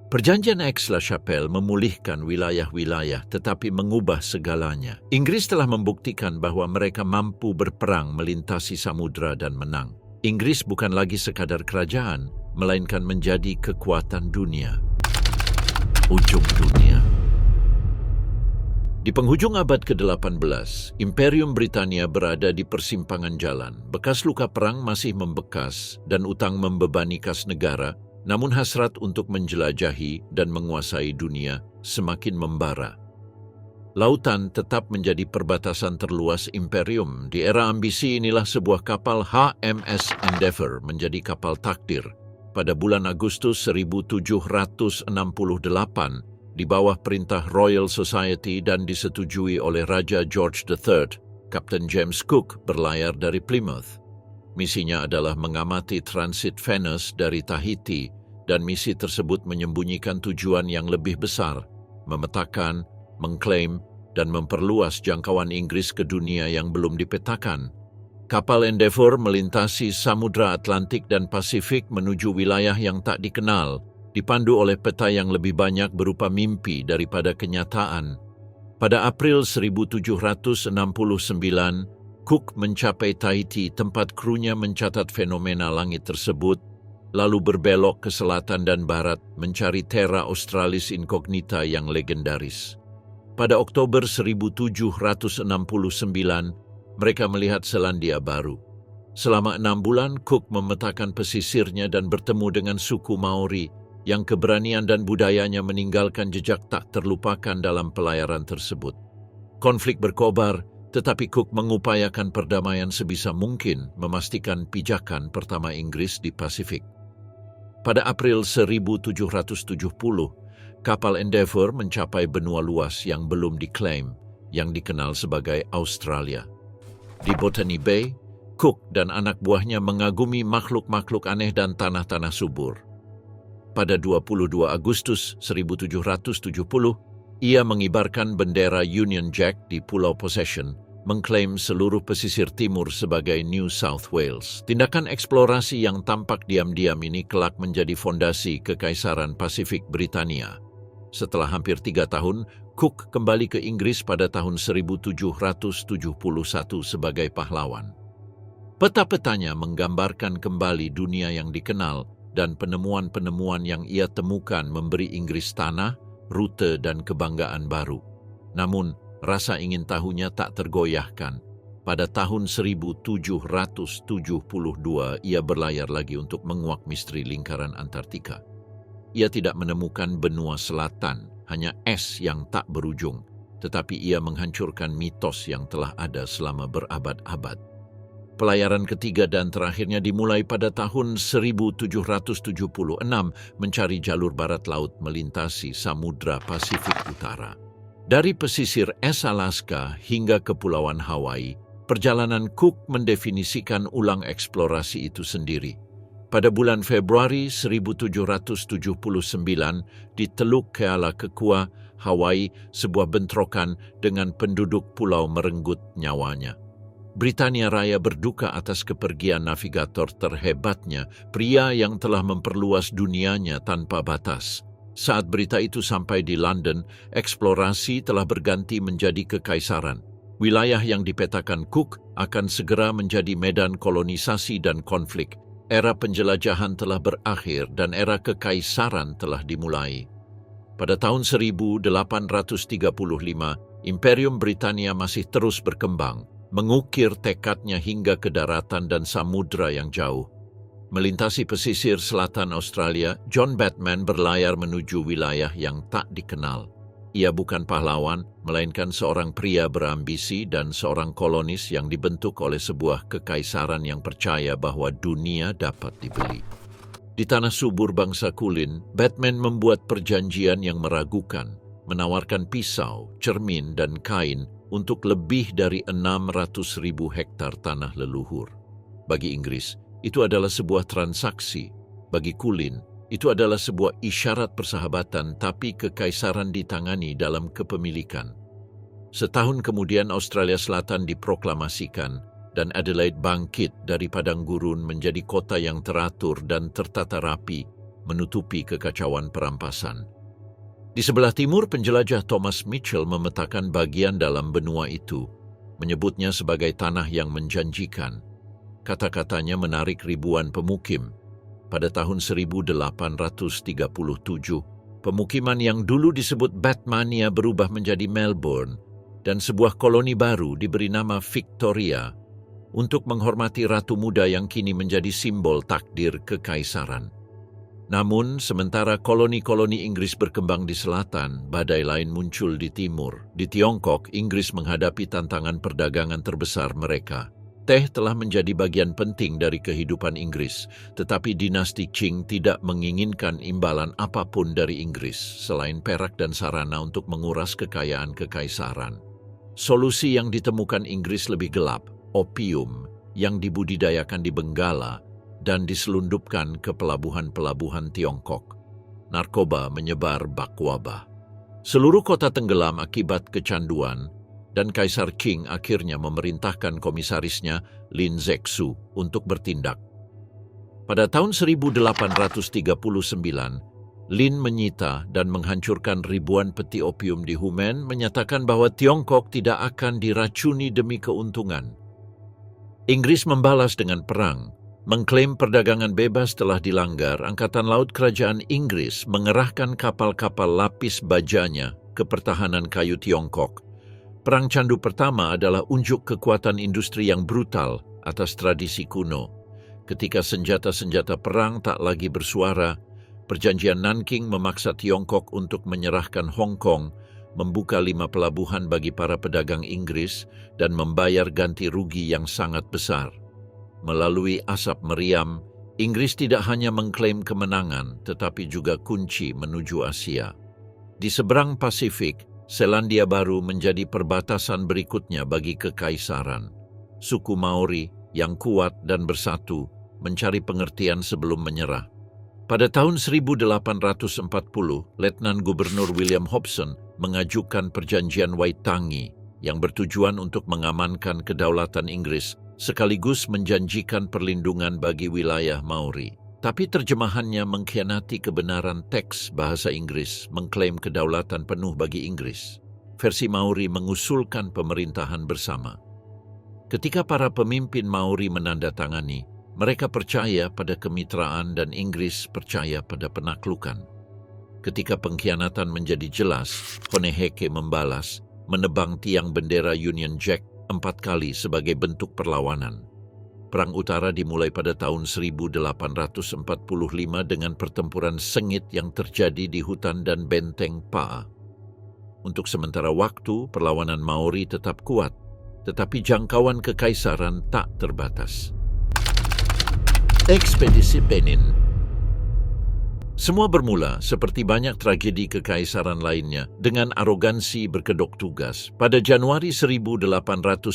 Perjanjian Aix-la-Chapelle memulihkan wilayah-wilayah tetapi mengubah segalanya. Inggris telah membuktikan bahwa mereka mampu berperang melintasi samudra dan menang. Inggris bukan lagi sekadar kerajaan, melainkan menjadi kekuatan dunia. Ujung dunia. Di penghujung abad ke-18, Imperium Britania berada di persimpangan jalan. Bekas luka perang masih membekas dan utang membebani kas negara, namun hasrat untuk menjelajahi dan menguasai dunia semakin membara. Lautan tetap menjadi perbatasan terluas Imperium. Di era ambisi inilah sebuah kapal HMS Endeavour menjadi kapal takdir. Pada bulan Agustus 1768, di bawah perintah Royal Society dan disetujui oleh Raja George III, Kapten James Cook berlayar dari Plymouth. Misinya adalah mengamati transit Venus dari Tahiti, dan misi tersebut menyembunyikan tujuan yang lebih besar, memetakan, mengklaim, dan memperluas jangkauan Inggris ke dunia yang belum dipetakan. Kapal Endeavour melintasi Samudra Atlantik dan Pasifik menuju wilayah yang tak dikenal, dipandu oleh peta yang lebih banyak berupa mimpi daripada kenyataan. Pada April 1769, Cook mencapai Tahiti, tempat krunya mencatat fenomena langit tersebut, lalu berbelok ke selatan dan barat mencari Terra Australis Incognita yang legendaris. Pada Oktober 1769, mereka melihat Selandia Baru. Selama 6 bulan, Cook memetakan pesisirnya dan bertemu dengan suku Maori yang keberanian dan budayanya meninggalkan jejak tak terlupakan dalam pelayaran tersebut. Konflik berkobar, tetapi Cook mengupayakan perdamaian sebisa mungkin, memastikan pijakan pertama Inggris di Pasifik. Pada April 1770, kapal Endeavour mencapai benua luas yang belum diklaim, yang dikenal sebagai Australia. Di Botany Bay, Cook dan anak buahnya mengagumi makhluk-makhluk aneh dan tanah-tanah subur. Pada 22 Agustus 1770, ia mengibarkan bendera Union Jack di Pulau Possession mengklaim seluruh pesisir timur sebagai New South Wales. Tindakan eksplorasi yang tampak diam-diam ini kelak menjadi fondasi Kekaisaran Pasifik Britania. Setelah hampir 3 tahun, Cook kembali ke Inggris pada tahun 1771 sebagai pahlawan. Peta-petanya menggambarkan kembali dunia yang dikenal dan penemuan-penemuan yang ia temukan memberi Inggris tanah, rute dan kebanggaan baru. Namun, rasa ingin tahunya tak tergoyahkan. Pada tahun 1772, ia berlayar lagi untuk menguak misteri lingkaran Antartika. Ia tidak menemukan benua selatan, hanya es yang tak berujung, tetapi ia menghancurkan mitos yang telah ada selama berabad-abad. Pelayaran ketiga dan terakhirnya dimulai pada tahun 1776 mencari jalur barat laut melintasi Samudra Pasifik Utara. Dari pesisir es Alaska hingga Kepulauan Hawaii, perjalanan Cook mendefinisikan ulang eksplorasi itu sendiri. Pada bulan Februari 1779, di Teluk Kealakekua, Hawaii, sebuah bentrokan dengan penduduk pulau merenggut nyawanya. Britania Raya berduka atas kepergian navigator terhebatnya, pria yang telah memperluas dunianya tanpa batas. Saat berita itu sampai di London, eksplorasi telah berganti menjadi kekaisaran. Wilayah yang dipetakan Cook akan segera menjadi medan kolonisasi dan konflik. Era penjelajahan telah berakhir dan era kekaisaran telah dimulai. Pada tahun 1835, Imperium Britania masih terus berkembang, mengukir tekadnya hingga ke daratan dan samudra yang jauh. Melintasi pesisir selatan Australia, John Batman berlayar menuju wilayah yang tak dikenal. Ia bukan pahlawan, melainkan seorang pria berambisi dan seorang kolonis yang dibentuk oleh sebuah kekaisaran yang percaya bahwa dunia dapat dibeli. Di tanah subur bangsa Kulin, Batman membuat perjanjian yang meragukan, menawarkan pisau, cermin, dan kain untuk lebih dari 600.000 hektar tanah leluhur. Bagi Inggris, itu adalah sebuah transaksi. Bagi Kulin, itu adalah sebuah isyarat persahabatan, tapi kekaisaran ditangani dalam kepemilikan. Setahun kemudian Australia Selatan diproklamasikan dan Adelaide bangkit dari padang gurun menjadi kota yang teratur dan tertata rapi, menutupi kekacauan perampasan. Di sebelah timur, penjelajah Thomas Mitchell memetakan bagian dalam benua itu, menyebutnya sebagai tanah yang menjanjikan. Kata-katanya menarik ribuan pemukim. Pada tahun 1837, pemukiman yang dulu disebut Batmania berubah menjadi Melbourne, dan sebuah koloni baru diberi nama Victoria untuk menghormati ratu muda yang kini menjadi simbol takdir kekaisaran. Namun, sementara koloni-koloni Inggris berkembang di selatan, badai lain muncul di timur. Di Tiongkok, Inggris menghadapi tantangan perdagangan terbesar mereka. Teh telah menjadi bagian penting dari kehidupan Inggris, tetapi dinasti Qing tidak menginginkan imbalan apapun dari Inggris, selain perak dan sarana untuk menguras kekayaan kekaisaran. Solusi yang ditemukan Inggris lebih gelap, opium, yang dibudidayakan di Benggala dan diselundupkan ke pelabuhan-pelabuhan Tiongkok. Narkoba menyebar bak wabah. Seluruh kota tenggelam akibat kecanduan, dan Kaisar Qing akhirnya memerintahkan komisarisnya Lin Zexu untuk bertindak. Pada tahun 1839, Lin menyita dan menghancurkan ribuan peti opium di Humen, menyatakan bahwa Tiongkok tidak akan diracuni demi keuntungan. Inggris membalas dengan perang, mengklaim perdagangan bebas telah dilanggar. Angkatan Laut Kerajaan Inggris mengerahkan kapal-kapal lapis bajanya ke pertahanan kayu Tiongkok. Perang Candu pertama adalah unjuk kekuatan industri yang brutal atas tradisi kuno. Ketika senjata-senjata perang tak lagi bersuara, Perjanjian Nanking memaksa Tiongkok untuk menyerahkan Hong Kong, membuka 5 pelabuhan bagi para pedagang Inggris, dan membayar ganti rugi yang sangat besar. Melalui asap meriam, Inggris tidak hanya mengklaim kemenangan, tetapi juga kunci menuju Asia. Di seberang Pasifik, Selandia Baru menjadi perbatasan berikutnya bagi kekaisaran. Suku Maori yang kuat dan bersatu mencari pengertian sebelum menyerah. Pada tahun 1840, Letnan Gubernur William Hobson mengajukan Perjanjian Waitangi yang bertujuan untuk mengamankan kedaulatan Inggris sekaligus menjanjikan perlindungan bagi wilayah Maori. Tapi terjemahannya mengkhianati kebenaran teks bahasa Inggris mengklaim kedaulatan penuh bagi Inggris. Versi Maori mengusulkan pemerintahan bersama. Ketika para pemimpin Maori menandatangani, mereka percaya pada kemitraan dan Inggris percaya pada penaklukan. Ketika pengkhianatan menjadi jelas, Honeheke membalas, menebang tiang bendera Union Jack 4 kali sebagai bentuk perlawanan. Perang Utara dimulai pada tahun 1845 dengan pertempuran sengit yang terjadi di hutan dan benteng Pa'a. Untuk sementara waktu, perlawanan Maori tetap kuat, tetapi jangkauan kekaisaran tak terbatas. Ekspedisi Benin. Semua bermula seperti banyak tragedi kekaisaran lainnya dengan arogansi berkedok tugas. Pada Januari 1897,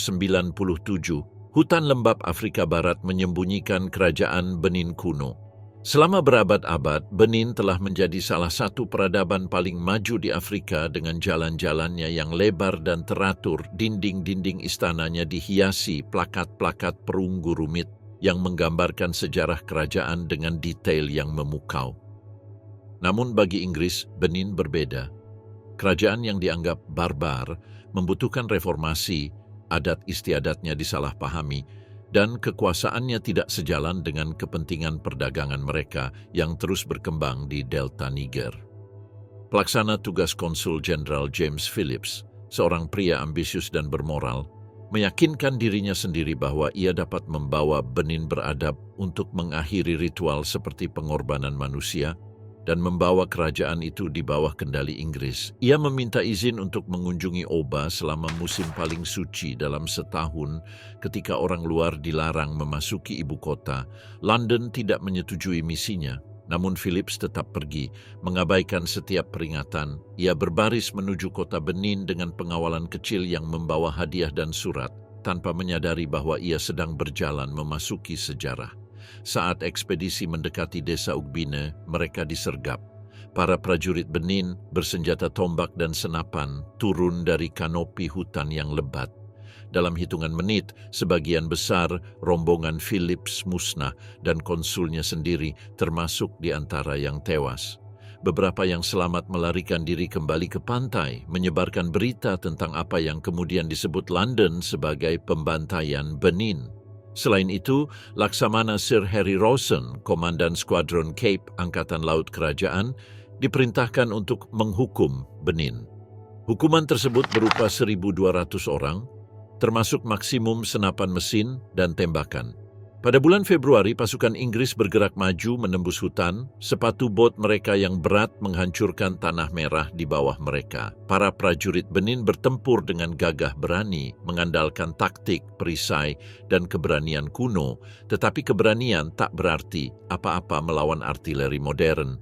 hutan lembap Afrika Barat menyembunyikan kerajaan Benin kuno. Selama berabad-abad, Benin telah menjadi salah satu peradaban paling maju di Afrika dengan jalan-jalannya yang lebar dan teratur, dinding-dinding istananya dihiasi plakat-plakat perunggu rumit yang menggambarkan sejarah kerajaan dengan detail yang memukau. Namun bagi Inggris, Benin berbeda. Kerajaan yang dianggap barbar membutuhkan reformasi, adat istiadatnya disalahpahami, dan kekuasaannya tidak sejalan dengan kepentingan perdagangan mereka yang terus berkembang di Delta Niger. Pelaksana tugas Konsul Jenderal James Phillips, seorang pria ambisius dan bermoral, meyakinkan dirinya sendiri bahwa ia dapat membawa Benin beradab untuk mengakhiri ritual seperti pengorbanan manusia dan membawa kerajaan itu di bawah kendali Inggris. Ia meminta izin untuk mengunjungi Oba selama musim paling suci dalam setahun ketika orang luar dilarang memasuki ibu kota. London tidak menyetujui misinya, namun Phillips tetap pergi, mengabaikan setiap peringatan. Ia berbaris menuju kota Benin dengan pengawalan kecil yang membawa hadiah dan surat, tanpa menyadari bahwa ia sedang berjalan memasuki sejarah. Saat ekspedisi mendekati desa Ugbine, mereka disergap. Para prajurit Benin bersenjata tombak dan senapan turun dari kanopi hutan yang lebat. Dalam hitungan menit, sebagian besar rombongan Phillips musnah dan konsulnya sendiri termasuk di antara yang tewas. Beberapa yang selamat melarikan diri kembali ke pantai, menyebarkan berita tentang apa yang kemudian disebut London sebagai pembantaian Benin. Selain itu, Laksamana Sir Harry Rawson, Komandan Skuadron Cape Angkatan Laut Kerajaan, diperintahkan untuk menghukum Benin. Hukuman tersebut berupa 1.200 orang, termasuk maksimum senapan mesin dan tembakan. Pada bulan Februari, pasukan Inggris bergerak maju menembus hutan, sepatu bot mereka yang berat menghancurkan tanah merah di bawah mereka. Para prajurit Benin bertempur dengan gagah berani, mengandalkan taktik, perisai, dan keberanian kuno, tetapi keberanian tak berarti apa-apa melawan artileri modern.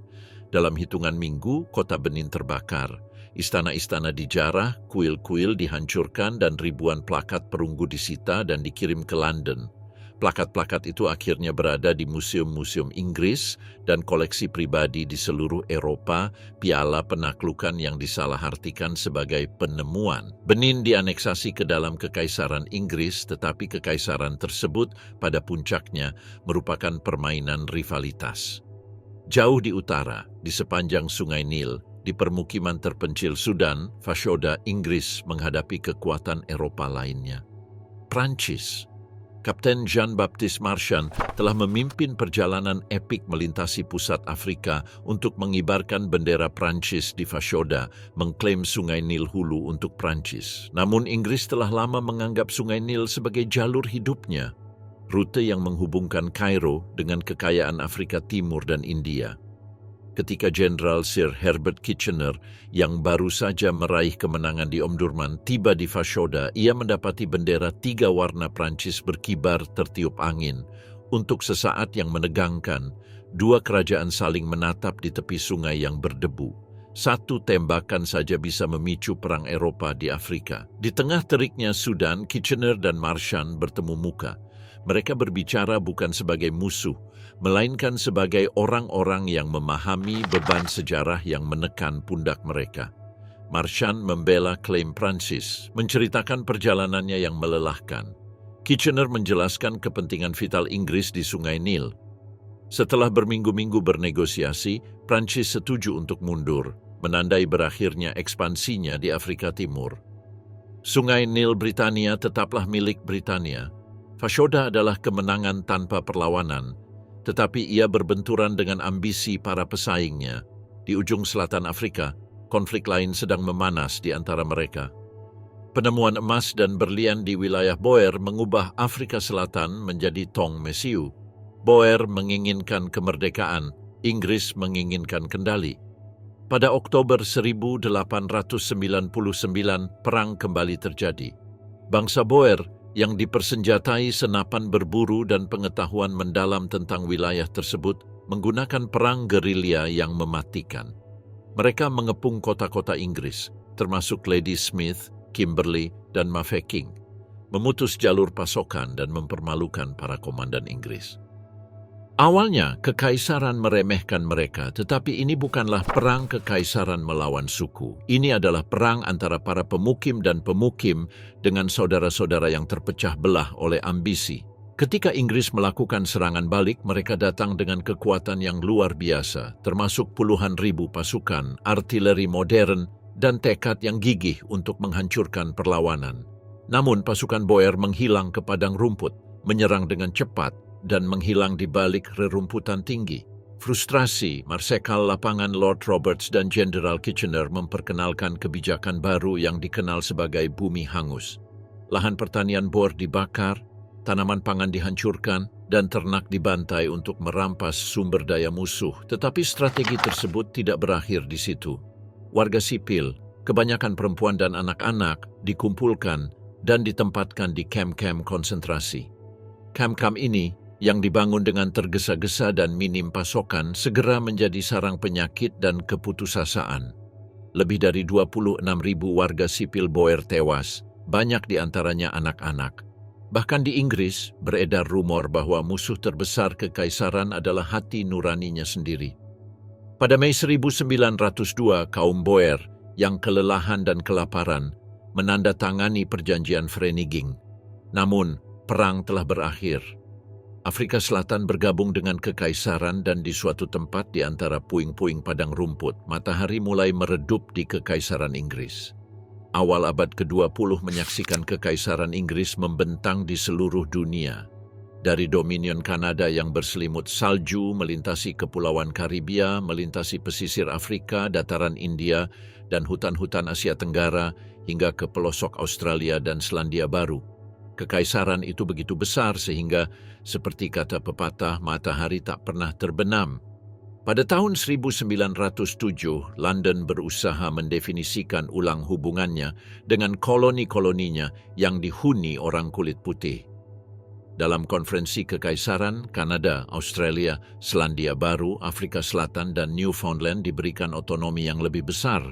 Dalam hitungan minggu, kota Benin terbakar. Istana-istana dijarah, kuil-kuil dihancurkan, dan ribuan plakat perunggu disita dan dikirim ke London. Plakat-plakat itu akhirnya berada di museum-museum Inggris dan koleksi pribadi di seluruh Eropa, piala penaklukan yang disalahartikan sebagai penemuan. Benin dianeksasi ke dalam Kekaisaran Inggris, tetapi kekaisaran tersebut pada puncaknya merupakan permainan rivalitas. Jauh di utara, di sepanjang Sungai Nil, di permukiman terpencil Sudan, Fashoda, Inggris menghadapi kekuatan Eropa lainnya. Prancis. Kapten Jean-Baptiste Marchand telah memimpin perjalanan epik melintasi pusat Afrika untuk mengibarkan bendera Prancis di Fashoda, mengklaim Sungai Nil hulu untuk Prancis. Namun Inggris telah lama menganggap Sungai Nil sebagai jalur hidupnya, rute yang menghubungkan Kairo dengan kekayaan Afrika Timur dan India. Ketika Jenderal Sir Herbert Kitchener yang baru saja meraih kemenangan di Omdurman tiba di Fashoda, ia mendapati bendera 3 warna Prancis berkibar tertiup angin. Untuk sesaat yang menegangkan, 2 kerajaan saling menatap di tepi sungai yang berdebu. 1 tembakan saja bisa memicu perang Eropa di Afrika. Di tengah teriknya Sudan, Kitchener dan Marchand bertemu muka. Mereka berbicara bukan sebagai musuh, melainkan sebagai orang-orang yang memahami beban sejarah yang menekan pundak mereka. Marchand membela klaim Prancis, menceritakan perjalanannya yang melelahkan. Kitchener menjelaskan kepentingan vital Inggris di Sungai Nil. Setelah berminggu-minggu bernegosiasi, Prancis setuju untuk mundur, menandai berakhirnya ekspansinya di Afrika Timur. Sungai Nil Britania tetaplah milik Britania. Fashoda adalah kemenangan tanpa perlawanan, tetapi ia berbenturan dengan ambisi para pesaingnya. Di ujung selatan Afrika, konflik lain sedang memanas di antara mereka. Penemuan emas dan berlian di wilayah Boer mengubah Afrika Selatan menjadi Tong Mesiu. Boer menginginkan kemerdekaan, Inggris menginginkan kendali. Pada Oktober 1899, perang kembali terjadi. Bangsa Boer yang dipersenjatai senapan berburu dan pengetahuan mendalam tentang wilayah tersebut menggunakan perang gerilya yang mematikan. Mereka mengepung kota-kota Inggris, termasuk Ladysmith, Kimberley, dan Mafeking, memutus jalur pasokan dan mempermalukan para komandan Inggris. Awalnya, kekaisaran meremehkan mereka, tetapi ini bukanlah perang kekaisaran melawan suku. Ini adalah perang antara para pemukim dan pemukim dengan saudara-saudara yang terpecah belah oleh ambisi. Ketika Inggris melakukan serangan balik, mereka datang dengan kekuatan yang luar biasa, termasuk puluhan ribu pasukan, artileri modern, dan tekad yang gigih untuk menghancurkan perlawanan. Namun pasukan Boer menghilang ke padang rumput, menyerang dengan cepat, dan menghilang di balik rerumputan tinggi. Frustrasi, Marsekal Lapangan Lord Roberts dan Jenderal Kitchener memperkenalkan kebijakan baru yang dikenal sebagai bumi hangus. Lahan pertanian Boer dibakar, tanaman pangan dihancurkan, dan ternak dibantai untuk merampas sumber daya musuh. Tetapi strategi tersebut tidak berakhir di situ. Warga sipil, kebanyakan perempuan dan anak-anak, dikumpulkan dan ditempatkan di kamp-kamp konsentrasi. Kamp-kamp ini, yang dibangun dengan tergesa-gesa dan minim pasokan, segera menjadi sarang penyakit dan keputusasaan. Lebih dari 26.000 warga sipil Boer tewas, banyak di antaranya anak-anak. Bahkan di Inggris, beredar rumor bahwa musuh terbesar kekaisaran adalah hati nuraninya sendiri. Pada Mei 1902, kaum Boer yang kelelahan dan kelaparan menandatangani perjanjian Vereniging. Namun, perang telah berakhir. Afrika Selatan bergabung dengan kekaisaran dan di suatu tempat di antara puing-puing padang rumput, matahari mulai meredup di kekaisaran Inggris. Awal abad ke-20 menyaksikan kekaisaran Inggris membentang di seluruh dunia. Dari dominion Kanada yang berselimut salju, melintasi kepulauan Karibia, melintasi pesisir Afrika, dataran India, dan hutan-hutan Asia Tenggara, hingga ke pelosok Australia dan Selandia Baru. Kekaisaran itu begitu besar sehingga, seperti kata pepatah, matahari tak pernah terbenam. Pada tahun 1907, London berusaha mendefinisikan ulang hubungannya dengan koloni-koloninya yang dihuni orang kulit putih. Dalam konferensi kekaisaran, Kanada, Australia, Selandia Baru, Afrika Selatan, dan Newfoundland diberikan otonomi yang lebih besar.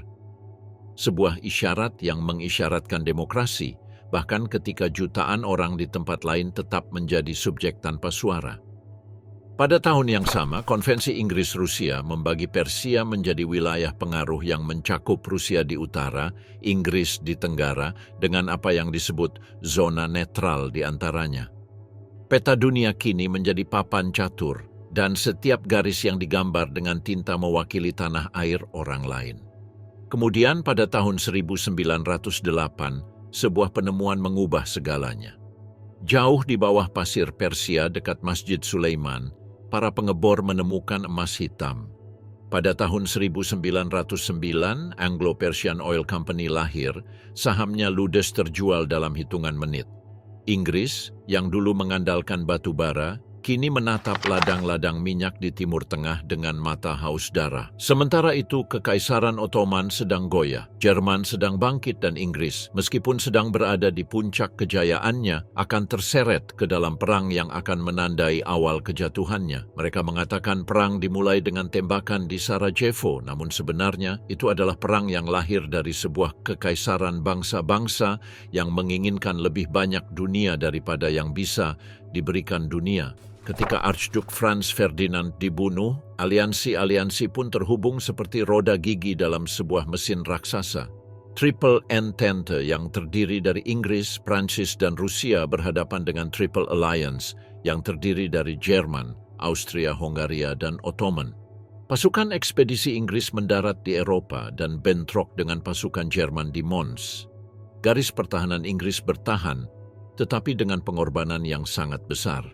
Sebuah isyarat yang mengisyaratkan demokrasi, bahkan ketika jutaan orang di tempat lain tetap menjadi subjek tanpa suara. Pada tahun yang sama, Konvensi Inggris-Rusia membagi Persia menjadi wilayah pengaruh yang mencakup Rusia di utara, Inggris di tenggara, dengan apa yang disebut zona netral di antaranya. Peta dunia kini menjadi papan catur, dan setiap garis yang digambar dengan tinta mewakili tanah air orang lain. Kemudian pada tahun 1908, sebuah penemuan mengubah segalanya. Jauh di bawah pasir Persia dekat Masjid Sulaiman, para pengebor menemukan emas hitam. Pada tahun 1909, Anglo-Persian Oil Company lahir, sahamnya ludes terjual dalam hitungan menit. Inggris, yang dulu mengandalkan batu bara, kini menatap ladang-ladang minyak di Timur Tengah dengan mata haus darah. Sementara itu, Kekaisaran Ottoman sedang goyah, Jerman sedang bangkit dan Inggris, meskipun sedang berada di puncak kejayaannya, akan terseret ke dalam perang yang akan menandai awal kejatuhannya. Mereka mengatakan perang dimulai dengan tembakan di Sarajevo, namun sebenarnya itu adalah perang yang lahir dari sebuah kekaisaran bangsa-bangsa yang menginginkan lebih banyak dunia daripada yang bisa diberikan dunia. Ketika Archduke Franz Ferdinand dibunuh, aliansi-aliansi pun terhubung seperti roda gigi dalam sebuah mesin raksasa. Triple Entente yang terdiri dari Inggris, Prancis, dan Rusia berhadapan dengan Triple Alliance yang terdiri dari Jerman, Austria, Hongaria, dan Ottoman. Pasukan ekspedisi Inggris mendarat di Eropa dan bentrok dengan pasukan Jerman di Mons. Garis pertahanan Inggris bertahan, tetapi dengan pengorbanan yang sangat besar.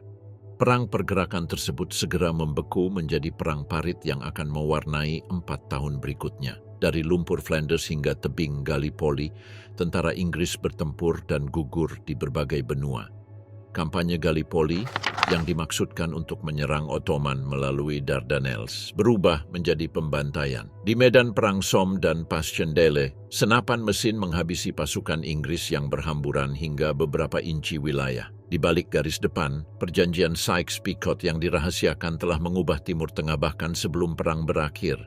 Perang pergerakan tersebut segera membeku menjadi perang parit yang akan mewarnai 4 tahun berikutnya. Dari lumpur Flanders hingga tebing Gallipoli, tentara Inggris bertempur dan gugur di berbagai benua. Kampanye Gallipoli yang dimaksudkan untuk menyerang Ottoman melalui Dardanelles berubah menjadi pembantaian. Di medan perang Somme dan Passchendaele, senapan mesin menghabisi pasukan Inggris yang berhamburan hingga beberapa inci wilayah. Di balik garis depan, perjanjian Sykes-Picot yang dirahasiakan telah mengubah Timur Tengah bahkan sebelum perang berakhir.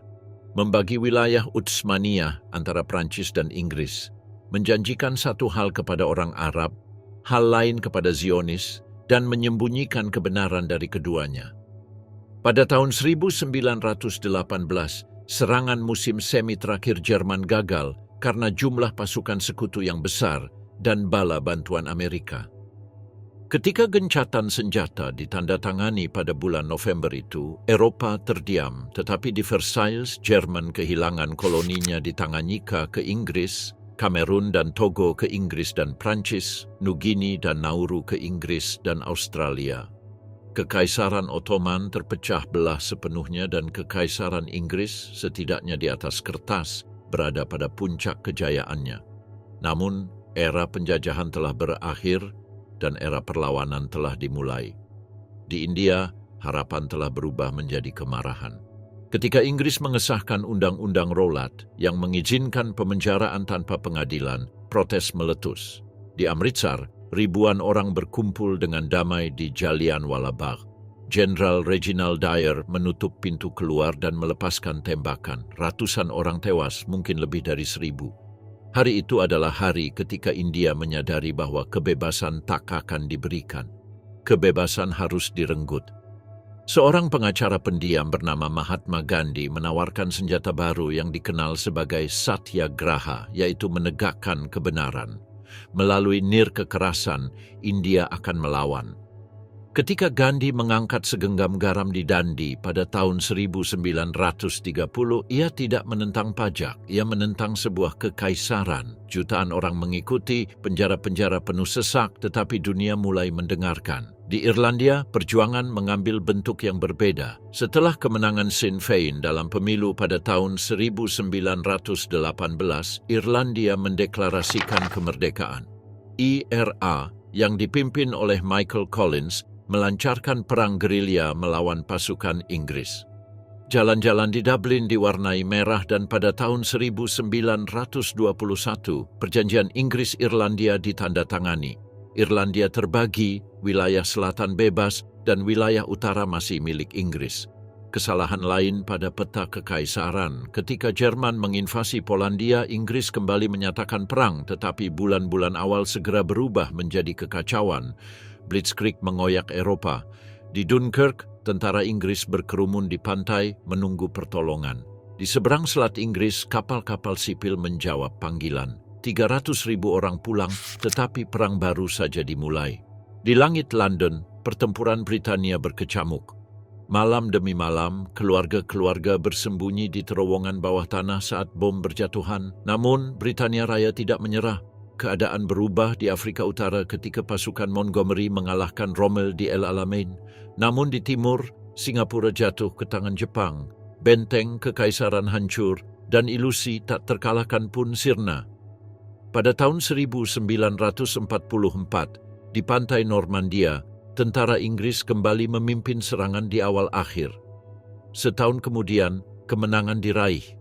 Membagi wilayah Utsmaniyah antara Prancis dan Inggris, menjanjikan satu hal kepada orang Arab, hal lain kepada Zionis, dan menyembunyikan kebenaran dari keduanya. Pada tahun 1918, serangan musim semi terakhir Jerman gagal karena jumlah pasukan sekutu yang besar dan bala bantuan Amerika. Ketika gencatan senjata ditandatangani pada bulan November itu, Eropa terdiam, tetapi di Versailles, Jerman kehilangan koloninya di Tanganyika ke Inggris, Kamerun dan Togo ke Inggris dan Prancis, Nugini dan Nauru ke Inggris dan Australia. Kekaisaran Ottoman terpecah belah sepenuhnya dan Kekaisaran Inggris, setidaknya di atas kertas, berada pada puncak kejayaannya. Namun, era penjajahan telah berakhir, dan era perlawanan telah dimulai. Di India, harapan telah berubah menjadi kemarahan. Ketika Inggris mengesahkan Undang-Undang Rowlatt yang mengizinkan pemenjaraan tanpa pengadilan, protes meletus. Di Amritsar, ribuan orang berkumpul dengan damai di Jallianwala Bagh. Jenderal Reginald Dyer menutup pintu keluar dan melepaskan tembakan. Ratusan orang tewas, mungkin lebih dari 1.000. Hari itu adalah hari ketika India menyadari bahwa kebebasan tak akan diberikan. Kebebasan harus direnggut. Seorang pengacara pendiam bernama Mahatma Gandhi menawarkan senjata baru yang dikenal sebagai Satyagraha, yaitu menegakkan kebenaran. Melalui nir kekerasan, India akan melawan. Ketika Gandhi mengangkat segenggam garam di Dandi pada tahun 1930, ia tidak menentang pajak, ia menentang sebuah kekaisaran. Jutaan orang mengikuti, penjara-penjara penuh sesak, tetapi dunia mulai mendengarkan. Di Irlandia, perjuangan mengambil bentuk yang berbeda. Setelah kemenangan Sinn Féin dalam pemilu pada tahun 1918, Irlandia mendeklarasikan kemerdekaan. IRA yang dipimpin oleh Michael Collins melancarkan perang gerilya melawan pasukan Inggris. Jalan-jalan di Dublin diwarnai merah dan pada tahun 1921, perjanjian Inggris-Irlandia ditandatangani. Irlandia terbagi, wilayah selatan bebas, dan wilayah utara masih milik Inggris. Kesalahan lain pada peta kekaisaran, ketika Jerman menginvasi Polandia, Inggris kembali menyatakan perang, tetapi bulan-bulan awal segera berubah menjadi kekacauan. Blitzkrieg mengoyak Eropa. Di Dunkirk, tentara Inggris berkerumun di pantai menunggu pertolongan. Di seberang Selat Inggris, kapal-kapal sipil menjawab panggilan. 300.000 orang pulang, tetapi perang baru saja dimulai. Di langit London, pertempuran Britania berkecamuk. Malam demi malam, keluarga-keluarga bersembunyi di terowongan bawah tanah saat bom berjatuhan. Namun, Britania Raya tidak menyerah. Keadaan berubah di Afrika Utara ketika pasukan Montgomery mengalahkan Rommel di El Alamein. Namun di timur, Singapura jatuh ke tangan Jepang. Benteng kekaisaran hancur dan ilusi tak terkalahkan pun sirna. Pada tahun 1944, di pantai Normandia, tentara Inggris kembali memimpin serangan di awal akhir. Setahun kemudian, kemenangan diraih.